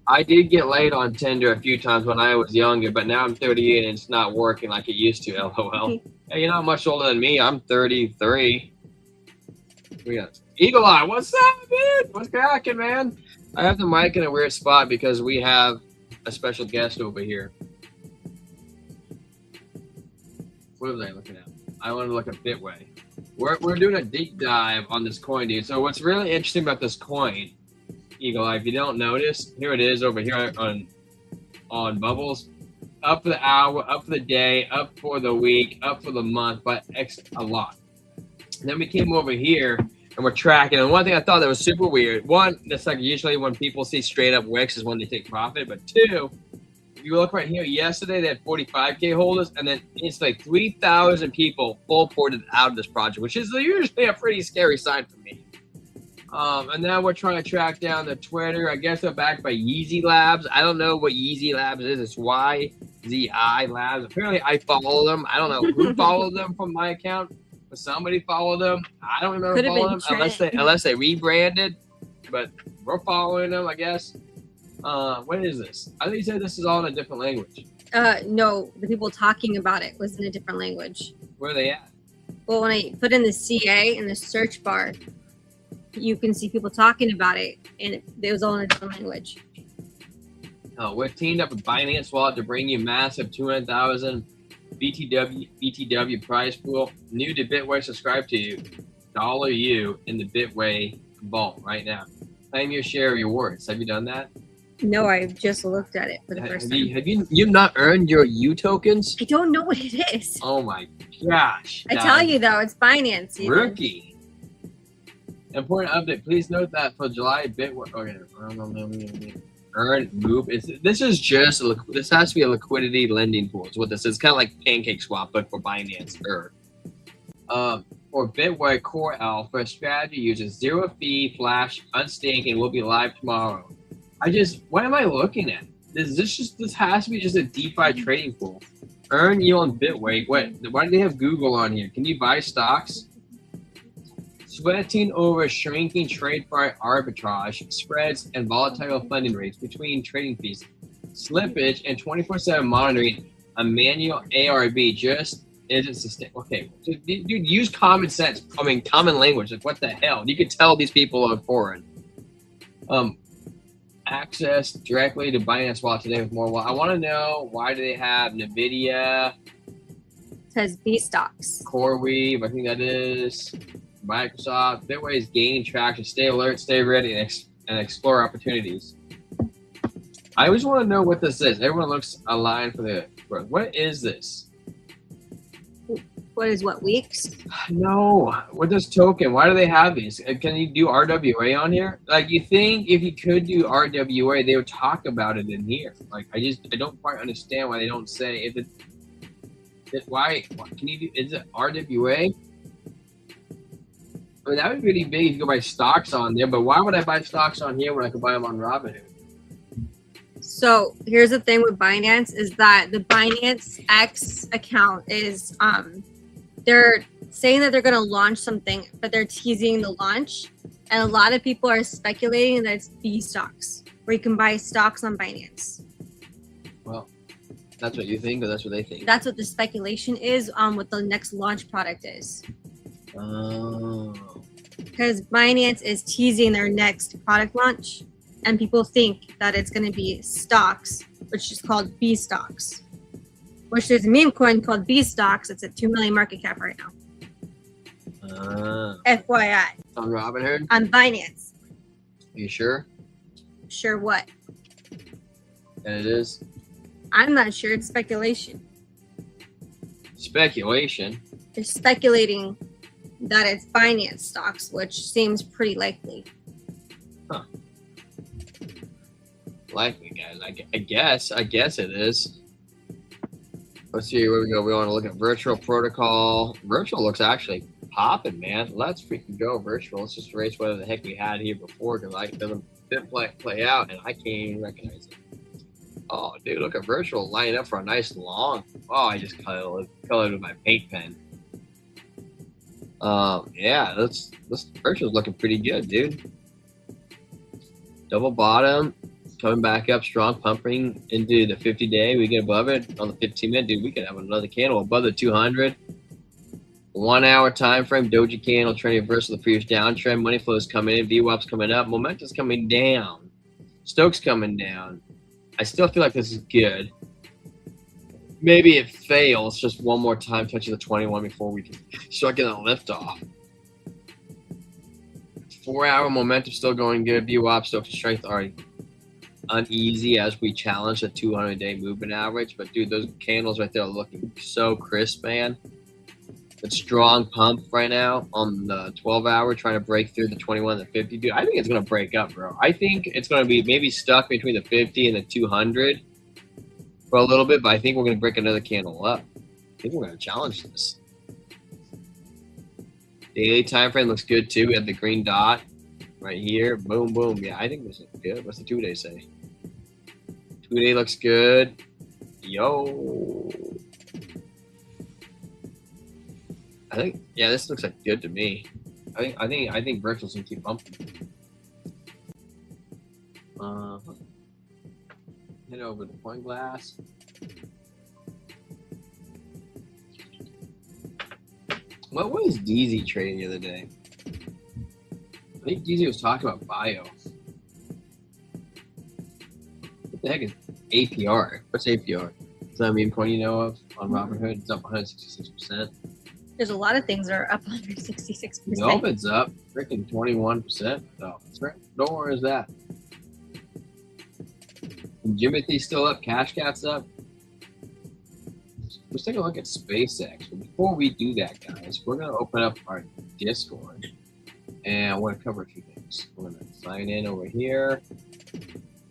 I did get laid on Tinder a few times when I was younger, but now I'm 38 and it's not working like it used to, LOL. Hey, you're not much older than me. I'm 33. We got Eagle Eye. What's up, dude? What's cracking, man? I have the mic in a weird spot because we have a special guest over here. What was I looking at? I want to look at Bitway. We're doing a deep dive on this coin, dude. So what's really interesting about this coin, Eagle Eye, if you don't notice, here it is over here on Bubbles. Up for the hour, up for the day, up for the week, up for the month, but a lot. And then we came over here and we're tracking. And one thing I thought that was super weird, one, that's like usually when people see straight up wicks is when they take profit. But two, if you look right here, yesterday they had 45K holders, and then it's like 3,000 people full ported out of this project, which is usually a pretty scary sign for me. And now we're trying to track down the Twitter. I guess they're backed by Yeezy Labs. I don't know what Yeezy Labs is. It's YZI Labs. Apparently I follow them. I don't know who followed them from my account, but somebody followed them. I don't remember following them unless they rebranded, but we're following them, I guess. What is this? I think you said this is all in a different language. No, the people talking about it was in a different language. Where are they at? Well, when I put in the CA in the search bar, you can see people talking about it, and it was all in a different language. We're teamed up with Binance Wallet to bring you massive 200,000 BTW prize pool. New to Bitway, subscribe to you. $U in the Bitway vault right now. Claim your share of your words. Have you done that? No, I just looked at it for the first time. Have you not earned your U tokens? I don't know what it is. Oh my gosh. I tell you though, it's Binance. Even. Rookie. Important update. Please note that for July Bitway. Okay. Earn move. This is just this has to be a liquidity lending pool. Is what this is. Kind of like Pancake Swap, but for Binance. For Bitway Core Alpha strategy uses zero fee flash unstaking. Will be live tomorrow. What am I looking at? This has to be just a DeFi trading pool. Earn yield on Bitway. Wait, why do they have Google on here? Can you buy stocks? Sweating over shrinking trade price arbitrage, spreads, and volatile funding rates between trading fees, slippage, and 24/7 monitoring a manual ARB just isn't sustainable. Okay, dude, use common sense. I mean, common language. Like, what the hell? You could tell these people are foreign. Access directly to Binance Wallet today with more. Well, I want to know, why do they have NVIDIA? It says B stocks. CoreWeave, I think that is. Microsoft. Bitway is gaining traction. Stay alert, stay ready, and explore opportunities. I always want to know what this is. Everyone looks aligned for the growth. What is this? what weeks? No, what does token? Why do they have these? Can you do RWA on here? Like, you think if you could do RWA, they would talk about it in here. Like, I don't quite understand why they don't say if why can you do? Is it RWA? I mean, that would be really big if you could buy stocks on there. But why would I buy stocks on here when I could buy them on Robinhood? So here's the thing with Binance is that the Binance X account is they're saying that they're going to launch something, but they're teasing the launch, and a lot of people are speculating that it's B stocks, where you can buy stocks on Binance. Well, that's what you think, or that's what they think? That's what the speculation is on what the next launch product is. Oh. Because Binance is teasing their next product launch, and people think that it's going to be stocks, which is called B stocks. Which there's a meme coin called B stocks. It's at 2 million market cap right now. FYI. On Robinhood? On Binance. Are you sure? Sure what? And it is? I'm not sure. It's speculation. Speculation? They're speculating that it's Binance stocks, which seems pretty likely. Huh. Likely, guys. I guess it is. Let's see where we go. We want to look at virtual protocol. Virtual looks actually popping, man. Let's freaking go virtual. Let's just erase whatever the heck we had here before, because it didn't play out, and I can't even recognize it. Oh, dude, look at virtual lining up for a nice long. Oh, I just colored with my paint pen. Yeah, this virtual's looking pretty good, dude. Double bottom. Coming back up strong, pumping into the 50-day. We get above it on the 15-minute. Dude, we could have another candle above the 200. 1 hour time frame. Doji candle trending reversal of the previous downtrend. Money flow is coming in. VWAP's coming up. Momentum's coming down. Stokes coming down. I still feel like this is good. Maybe it fails just one more time, touching the 21 before we can start getting a lift off. 4 hour momentum still going good. VWAP, Stokes strength already uneasy as we challenge the 200-day movement average. But dude, those candles right there are looking so crisp, man. It's strong pump right now on the 12-hour, trying to break through the 21 and the 50. Dude, I think it's gonna break up, bro. I think it's gonna be maybe stuck between the 50 and the 200 for a little bit, but I think we're gonna break another candle up. I think we're gonna challenge this. Daily time frame looks good too. We have the green dot right here. Boom, boom. Yeah, I think this is good. What's the 2-day say? 2-day looks good. Yo. I think, yeah, this looks like good to me. I think virtual's gonna keep bumping. Head over to point glass. What was DZ trading the other day? I think DZ was talking about bio. What the heck is APR? What's APR? Is that a meme coin you know of on Robinhood? It's up 166%. There's a lot of things that are up 166%. Nope, it's up freaking 21%. Oh, that's right. Nowhere is that. And Jimothy's still up. Cash Cat's up. Let's take a look at SpaceX. But before we do that, guys, we're going to open up our Discord. And I want to cover a few things. We're going to sign in over here.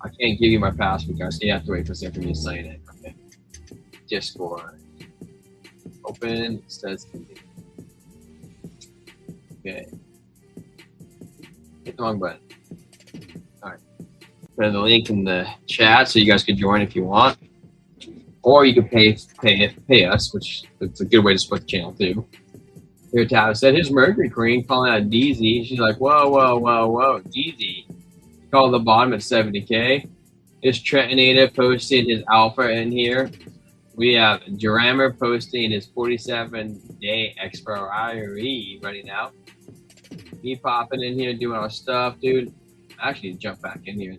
I can't give you my password, guys, so you have to wait for a second for me to sign in. Okay. Discord. Open. It says continue. Okay. Hit the wrong button. Alright. Put the link in the chat so you guys can join if you want. Or you can pay us, which it's a good way to support the channel too. Here Tao said, here's Mercury Queen calling out DZ. She's like, whoa, whoa, whoa, whoa, DZ. Call the bottom at 70K. Here's Trenton Native posting his alpha in here. We have Jarammer posting his 47-day expiry running out. Me popping in here doing our stuff, dude. Actually, jump back in here.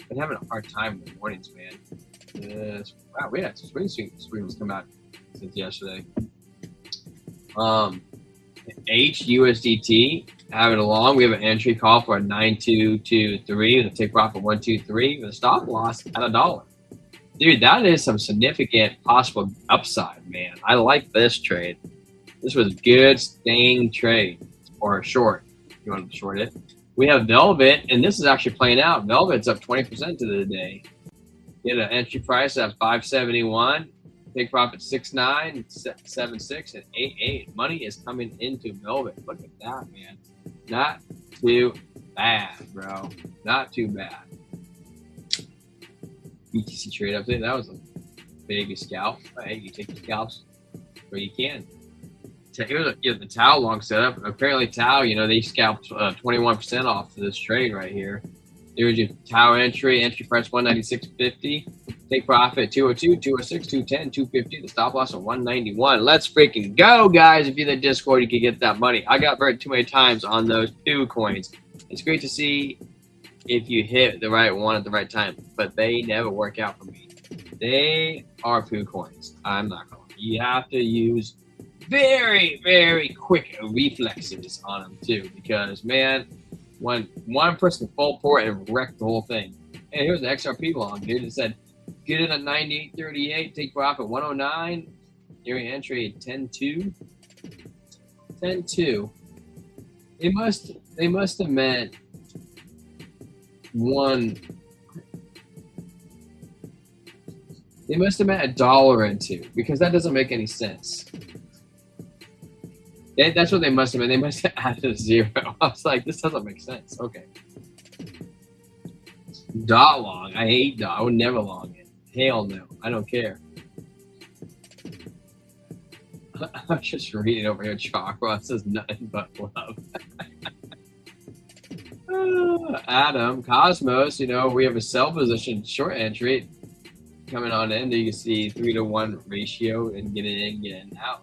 Been having a hard time in the mornings, man. Wow, we had some screens come out since yesterday. HUSDT having a long. We have an entry call for a 9223 with a take profit 123 with a stop loss at $1. Dude, that is some significant possible upside, man. I like this trade. This was good staying trade or short. You want to short it. We have Velvet, and this is actually playing out. Velvet's up 20% to the day. Get an entry price at 571. Take profit 6.9, 7.6, and 8.8. Money is coming into Velvet. Look at that, man. Not too bad, bro. Not too bad. BTC trade update. That was a big scalp. Hey, you take the scalps where you can. Here's the Tau long setup. Apparently, Tau, you know, they scalped 21% off of this trade right here. There's your Tau entry price 196.50. Take profit 202, 206, 210, 250. The stop loss of 191. Let's freaking go, guys. If you're in the Discord, you can get that money. I got burned too many times on those 2 coins. It's great to see if you hit the right one at the right time, but they never work out for me. They are poo coins. I'm not going to. You have to use very, very quick reflexes on them too, because man, when one person full port and wrecked the whole thing. And here's the XRP long, dude. It said get it at 98.38, take profit 109, area entry at 10.2. 10.2. They must have meant one. They must have meant $1 and 2, because that doesn't make any sense. That's what they must have been. They must have added a 0. I was like, this doesn't make sense. Okay. Dot long. I hate dot. I would never long it. Hell no. I don't care. I'm just reading over here. Chakra says nothing but love. Adam, Cosmos, you know, we have a sell position short entry coming on in. You can see 3-to-1 ratio and get it in, get it out.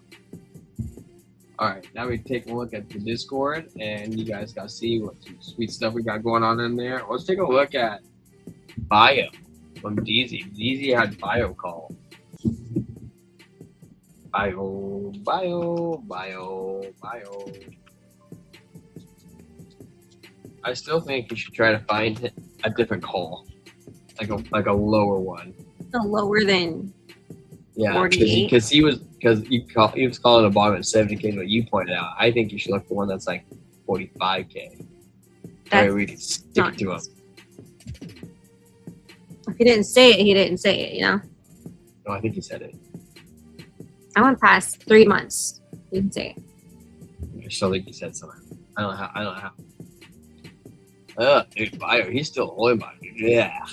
All right, now we take a look at the Discord, and you guys got to see what sweet stuff we got going on in there. Let's take a look at Bio from DZ. DZ had Bio call. Bio. I still think you should try to find a different call, like a lower one. A lower than. Yeah, because he was calling a bottom at 70K, what you pointed out. I think you should look for one that's like 45K. That way we can stick it to him. If he didn't say it, he didn't say it, you know? No, I think he said it. I went past 3 months. He didn't say it. I still think he said something. I don't know how. Dude, Bio, he's still holding by. Yeah.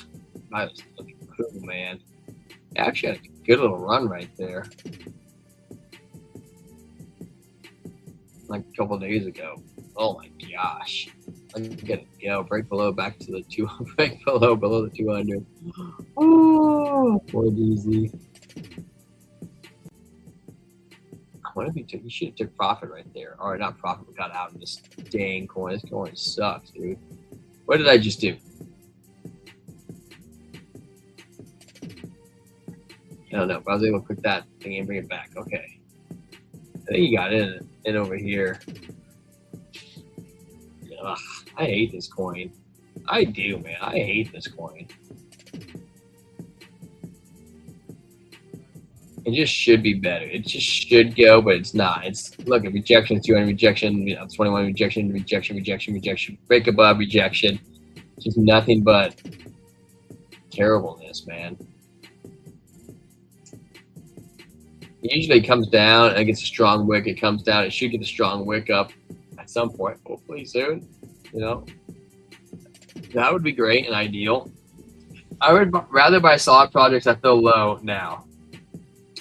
Bio's looking cool, man. Actually had a good little run right there. Like a couple of days ago. Oh my gosh. I'm gonna go break below back to the 200, break below the 200. Oh, poor DZ. What if you should have took profit right there. Or not profit, but got out in this dang coin. This coin sucks, dude. What did I just do? I don't know, but I was able to put that thing and bring it back. Okay. I think you got in over here. Ugh, I hate this coin. I do, man. I hate this coin. It just should be better. It just should go, but it's not. It's look at rejection, 200 rejection, 21 rejection, break above rejection. Just nothing but terribleness, man. It usually comes down and it gets a strong wick. It comes down. It should get a strong wick up at some point, hopefully soon. You know, that would be great and ideal. I would rather buy solid projects that feel low now.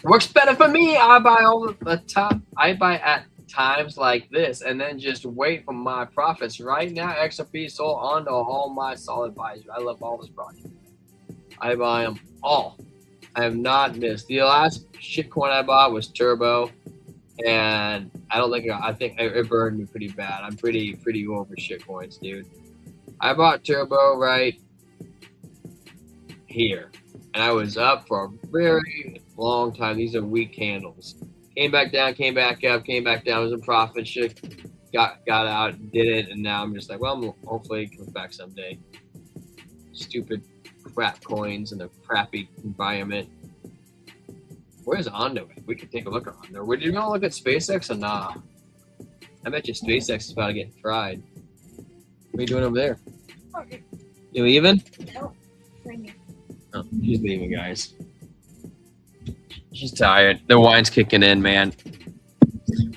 Works better for me. I buy all the time. I buy at times like this and then just wait for my profits. Right now, XRP sold onto all my solid buys. I love all this project. I buy them all. I have not missed. The last shitcoin I bought was Turbo, and I think it burned me pretty bad. I'm pretty over shitcoins, dude. I bought Turbo right here, and I was up for a very long time. These are weak candles. Came back down, came back up, came back down. Was in profit. Shit, got out, did it, and now I'm just like, well, hopefully it comes back someday. Stupid crap coins in a crappy environment. Where's Ondo at? We can take a look at Ondo. Would you want to look at SpaceX or nah? I bet you SpaceX is about to get fried. What are you doing over there? Okay. You leaving? No. Right here. Oh, she's leaving, guys. She's tired. The wine's kicking in, man.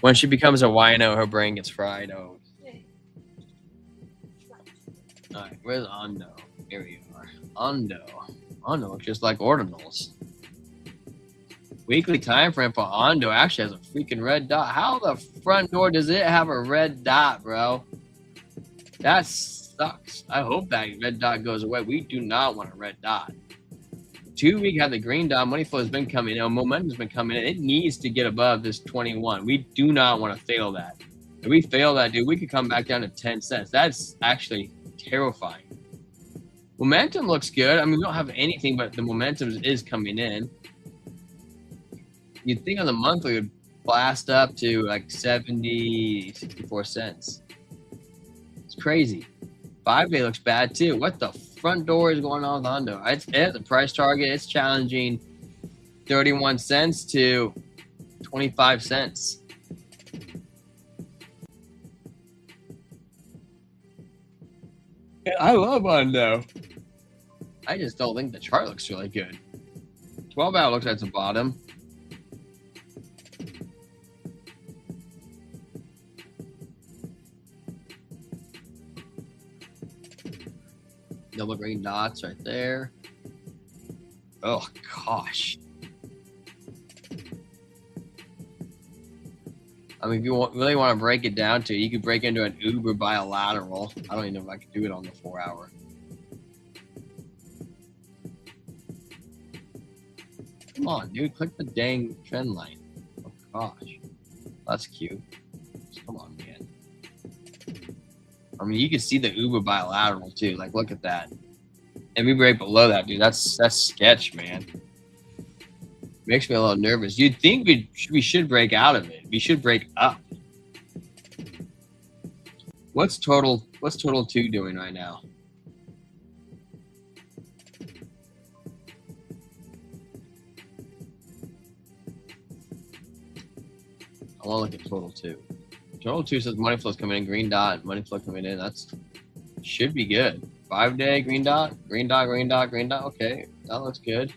When she becomes a wino, her brain gets fried. Oh. All right, where's Ondo? Here we are. Ondo. Ondo looks just like ordinals. Weekly time frame for Ondo actually has a freaking red dot. How the front door does it have a red dot, bro? That sucks. I hope that red dot goes away. We do not want a red dot. 2 week had the green dot. Money flow has been coming in. Momentum's been coming in. It needs to get above this 21. We do not want to fail that. If we fail that, dude, we could come back down to 10 cents. That's actually terrifying. Momentum looks good. I mean, we don't have anything, but the momentum is coming in. You'd think on the monthly it would blast up to like 64 cents. It's crazy. 5-day looks bad too. What the front door is going on with Ondo? It has a price target. It's challenging 31 cents to 25 cents. I love Ondo. I just don't think the chart looks really good. 12 hour looks at the bottom. Double green dots right there. Oh gosh. I mean, if you really want to break it down to, you could break into an Uber bilateral. I don't even know if I could do it on the 4 hour. Come on, dude, click the dang trend line. Oh gosh, that's cute. Come on, man. I mean, you can see the Uber bilateral too. Like, look at that. And we break below that, dude. That's sketch, man. Makes me a little nervous. You'd think we should break out of it. We should break up. What's total 2 doing right now? I want to look at total 2. Total 2 says money flow's coming in, green dot, money flow coming in. That's should be good. 5-day, green dot, green dot, green dot, green dot. Okay, that looks good.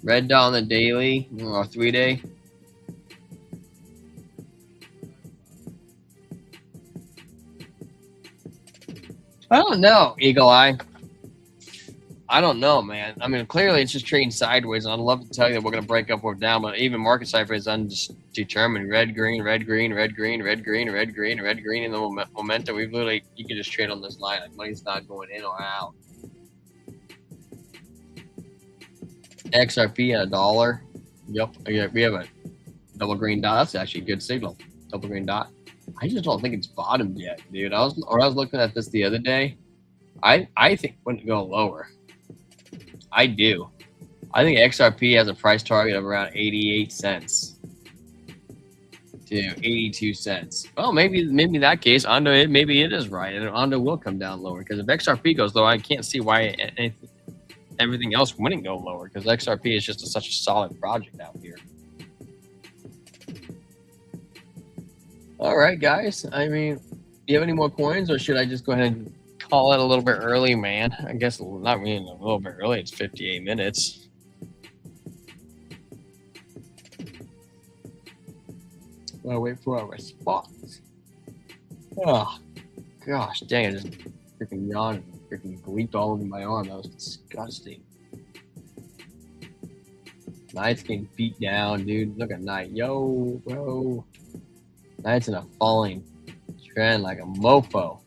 Red dot on the daily or 3-day. I don't know, Eagle Eye. I don't know, man. I mean, clearly it's just trading sideways. And I'd love to tell you that we're going to break up or down, but even market cipher is undetermined. Red, green, red, green, red, green, red, green, red, green, red, green. In the momentum, we've literally, you can just trade on this line. Like, money's not going in or out. XRP at $1. Yep. We have a double green dot. That's actually a good signal. Double green dot. I just don't think it's bottomed yet, dude. I was looking at this the other day. I think it wouldn't go lower. I do. I think XRP has a price target of around 88 cents to 82 cents. Well, maybe in that case, Ondo, maybe it is right, and Ondo will come down lower. Because if XRP goes low, I can't see why everything else wouldn't go lower. Because XRP is just such a solid project out here. All right, guys. I mean, do you have any more coins, or should I just go ahead and call it a little bit early, man? I guess not really a little bit early. It's 58 minutes. I'll wait for a response. Oh, gosh, dang, I just freaking yawned and freaking gleeped all over my arm. That was disgusting. Knight's getting beat down, dude. Look at Knight. Yo, bro. Knight's in a falling trend like a mofo.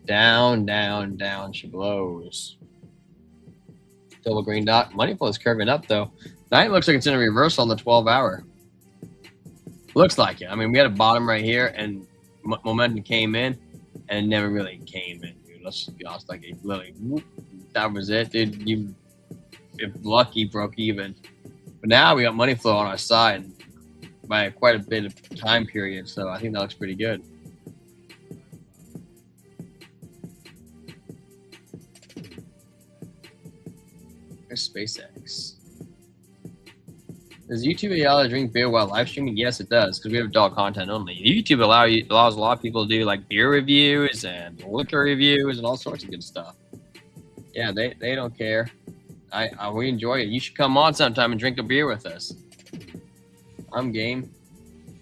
Down, down, down she blows. Double green dot. Money flow is curving up, though. Knight looks like it's in a reversal on the 12 hour. Looks like it. I mean, we had a bottom right here, and momentum came in, and it never really came in, dude. Let's just be honest. Like, it literally, whoop, that was it, dude. You, if lucky, broke even. But now we got money flow on our side by quite a bit of time period, so I think that looks pretty good. There's SpaceX. Does YouTube allow to drink beer while live streaming? Yes, it does, because we have adult content only. YouTube allows a lot of people to do like beer reviews and liquor reviews and all sorts of good stuff. Yeah, they don't care. We enjoy it. You should come on sometime and drink a beer with us. I'm game.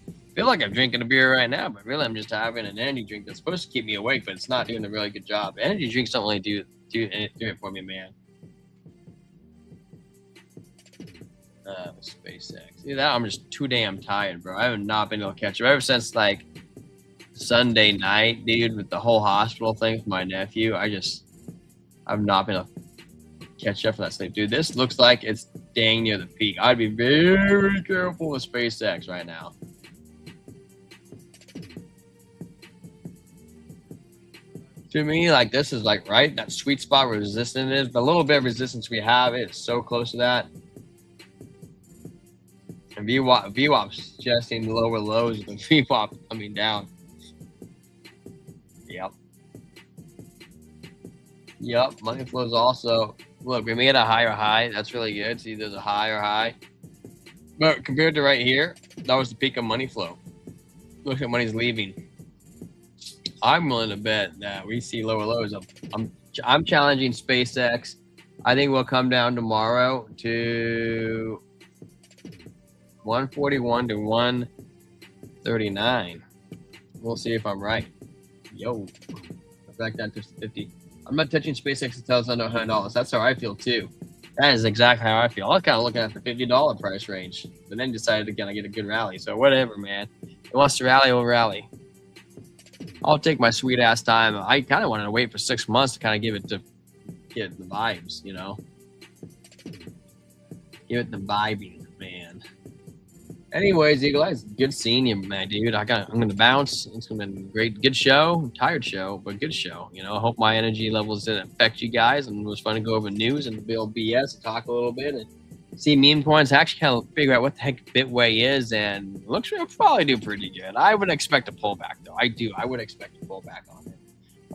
I feel like I'm drinking a beer right now, but really I'm just having an energy drink that's supposed to keep me awake, but it's not doing a really good job. Energy drinks don't really do it for me, man. SpaceX. Either that, I'm just too damn tired, bro. I have not been able to catch up ever since like Sunday night, dude, with the whole hospital thing with my nephew. I've not been able to catch up for that sleep, dude. This looks like it's dang near the peak. I'd be very careful with SpaceX right now. To me, like, this is like right that sweet spot where resistance is. The little bit of resistance we have, it's so close to that. And VWAP's suggesting lower lows than VWAP coming down. Yep. Money flows also. Look, we made a higher high. That's really good. See, there's a higher high. But compared to right here, that was the peak of money flow. Look at money's leaving. I'm willing to bet that we see lower lows. I'm challenging SpaceX. I think we'll come down tomorrow to 141 to 139. We'll see if I'm right. Yo, back down to 50. I'm not touching SpaceX until it's under $100. That's how I feel too. That is exactly how I feel. I was kind of looking at the $50 price range, but then decided to kind of get a good rally. So whatever, man. It wants to rally, we'll rally. I'll take my sweet ass time. I kind of wanted to wait for 6 months to kind of get the vibes, you know. Give it the vibing, man. Anyways, Eagle Eyes, good seeing you, my dude. I'm gonna bounce. It's gonna be a great, good show. Tired show, but good show. You know, I hope my energy levels didn't affect you guys, and it was fun to go over news and build BS and talk a little bit and see meme coins. Actually, kind of figure out what the heck Bitway is, and looks like it'll probably do pretty good. I would expect a pullback though. I would expect a pullback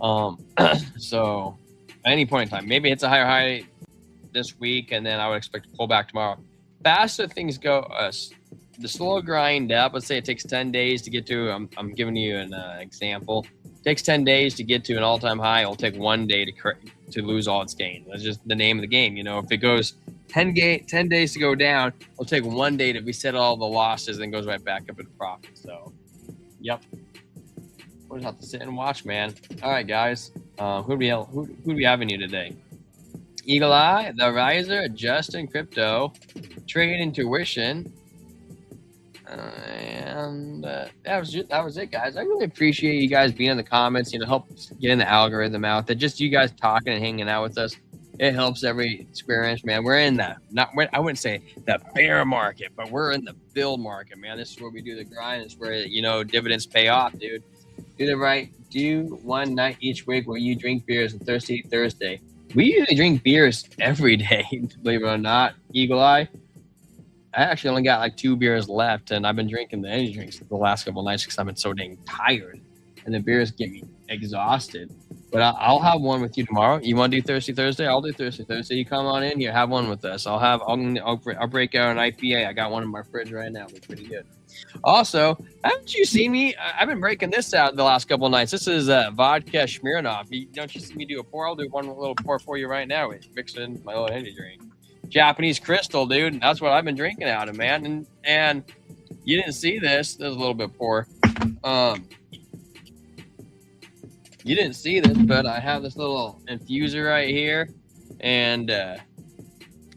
on it. So at any point in time, maybe it's a higher high this week, and then I would expect a pullback tomorrow. Faster things go. The slow grind up, let's say it takes 10 days to get to, I'm giving you an example. It takes 10 days to get to an all-time high. It'll take 1 day to lose all its gain. That's just the name of the game. You know, if it goes 10 days to go down, it'll take 1 day to reset all the losses and goes right back up into profit. So, yep. We'll just have to sit and watch, man. All right, guys. Who do we have in you today? Eagle Eye, The Riser, Justin Crypto, Trade Intuition. And that was it, guys. I really appreciate you guys being in the comments. You know, help getting the algorithm out. That just you guys talking and hanging out with us, it helps every experience, man. We're in I wouldn't say the bear market, but we're in the build market, man. This is where we do the grind. It's where, you know, dividends pay off, dude. Do one night each week where you drink beers on Thursday. We usually drink beers every day, believe it or not. Eagle Eye. I actually only got like 2 beers left, and I've been drinking the energy drinks the last couple of nights because I've been so dang tired, and the beers get me exhausted. But I'll have one with you tomorrow. You want to do Thursday? I'll do Thursday. You come on in here, have one with us. I'll break out an IPA. I got one in my fridge right now. It's pretty good. Also, haven't you seen me? I've been breaking this out the last couple of nights. This is vodka Smirnoff. Don't you see me do a pour? I'll do one little pour for you right now. Mix it in my little energy drink. Japanese crystal, dude. That's what I've been drinking out of, man. And you didn't see this. There's a little bit poor. You didn't see this, but I have this little infuser right here. And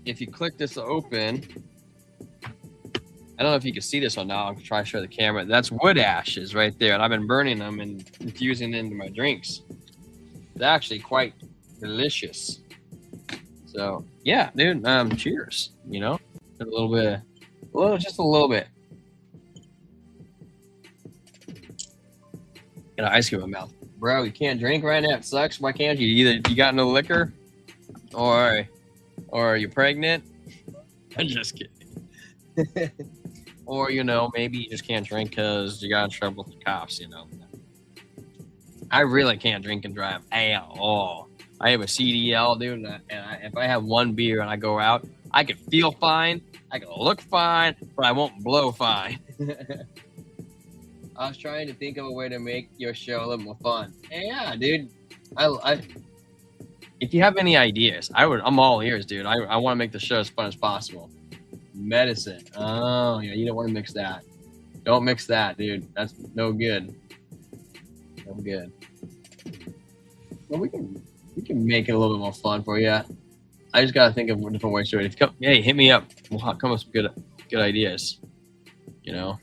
if you click this open, I don't know if you can see this or not. I'm gonna try to show the camera. That's wood ashes right there, and I've been burning them and infusing into my drinks. It's actually quite delicious. So yeah, dude. Cheers. You know, just a little bit. Got an ice cream in my mouth, bro. You can't drink right now. It sucks. Why can't you? Either you got no liquor, or you're pregnant. I'm just kidding. Or, you know, maybe you just can't drink because you got in trouble with the cops. You know, I really can't drink and drive at all. I have a CDL, dude, and if I have one beer and I go out, I can feel fine. I can look fine, but I won't blow fine. I was trying to think of a way to make your show a little more fun. And yeah, dude. If you have any ideas, I'm all ears, dude. I want to make the show as fun as possible. Medicine. Oh, yeah, you don't want to mix that. Don't mix that, dude. That's no good. No good. Well, we can make it a little bit more fun for you. I just gotta think of different ways to it. Hey, hit me up. We'll come up with some good ideas. You know.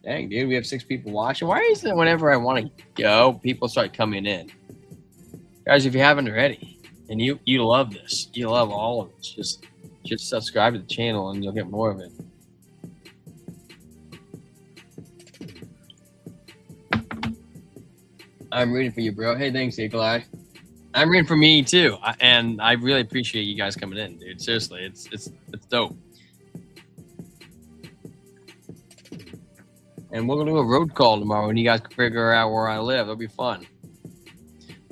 Dang, dude, we have 6 people watching. Why is it whenever I want to go, people start coming in? Guys, if you haven't already, and you love this, you love all of this, just subscribe to the channel and you'll get more of it. I'm rooting for you, bro. Hey, thanks, Eagle Eye. I'm rooting for me too, and I really appreciate you guys coming in, dude. Seriously, it's dope. And we're gonna do a road call tomorrow, and you guys can figure out where I live. It'll be fun.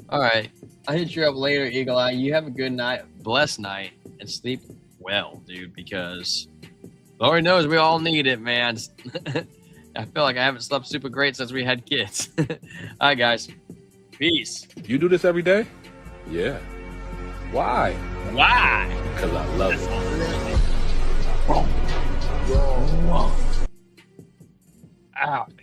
All right, I'll hit you up later, Eagle Eye. You have a good night, blessed night, and sleep well, dude. Because Lord knows we all need it, man. I feel like I haven't slept super great since we had kids. All right, guys. Peace. You do this every day? Yeah. Why? Why? Because I love it. Ouch.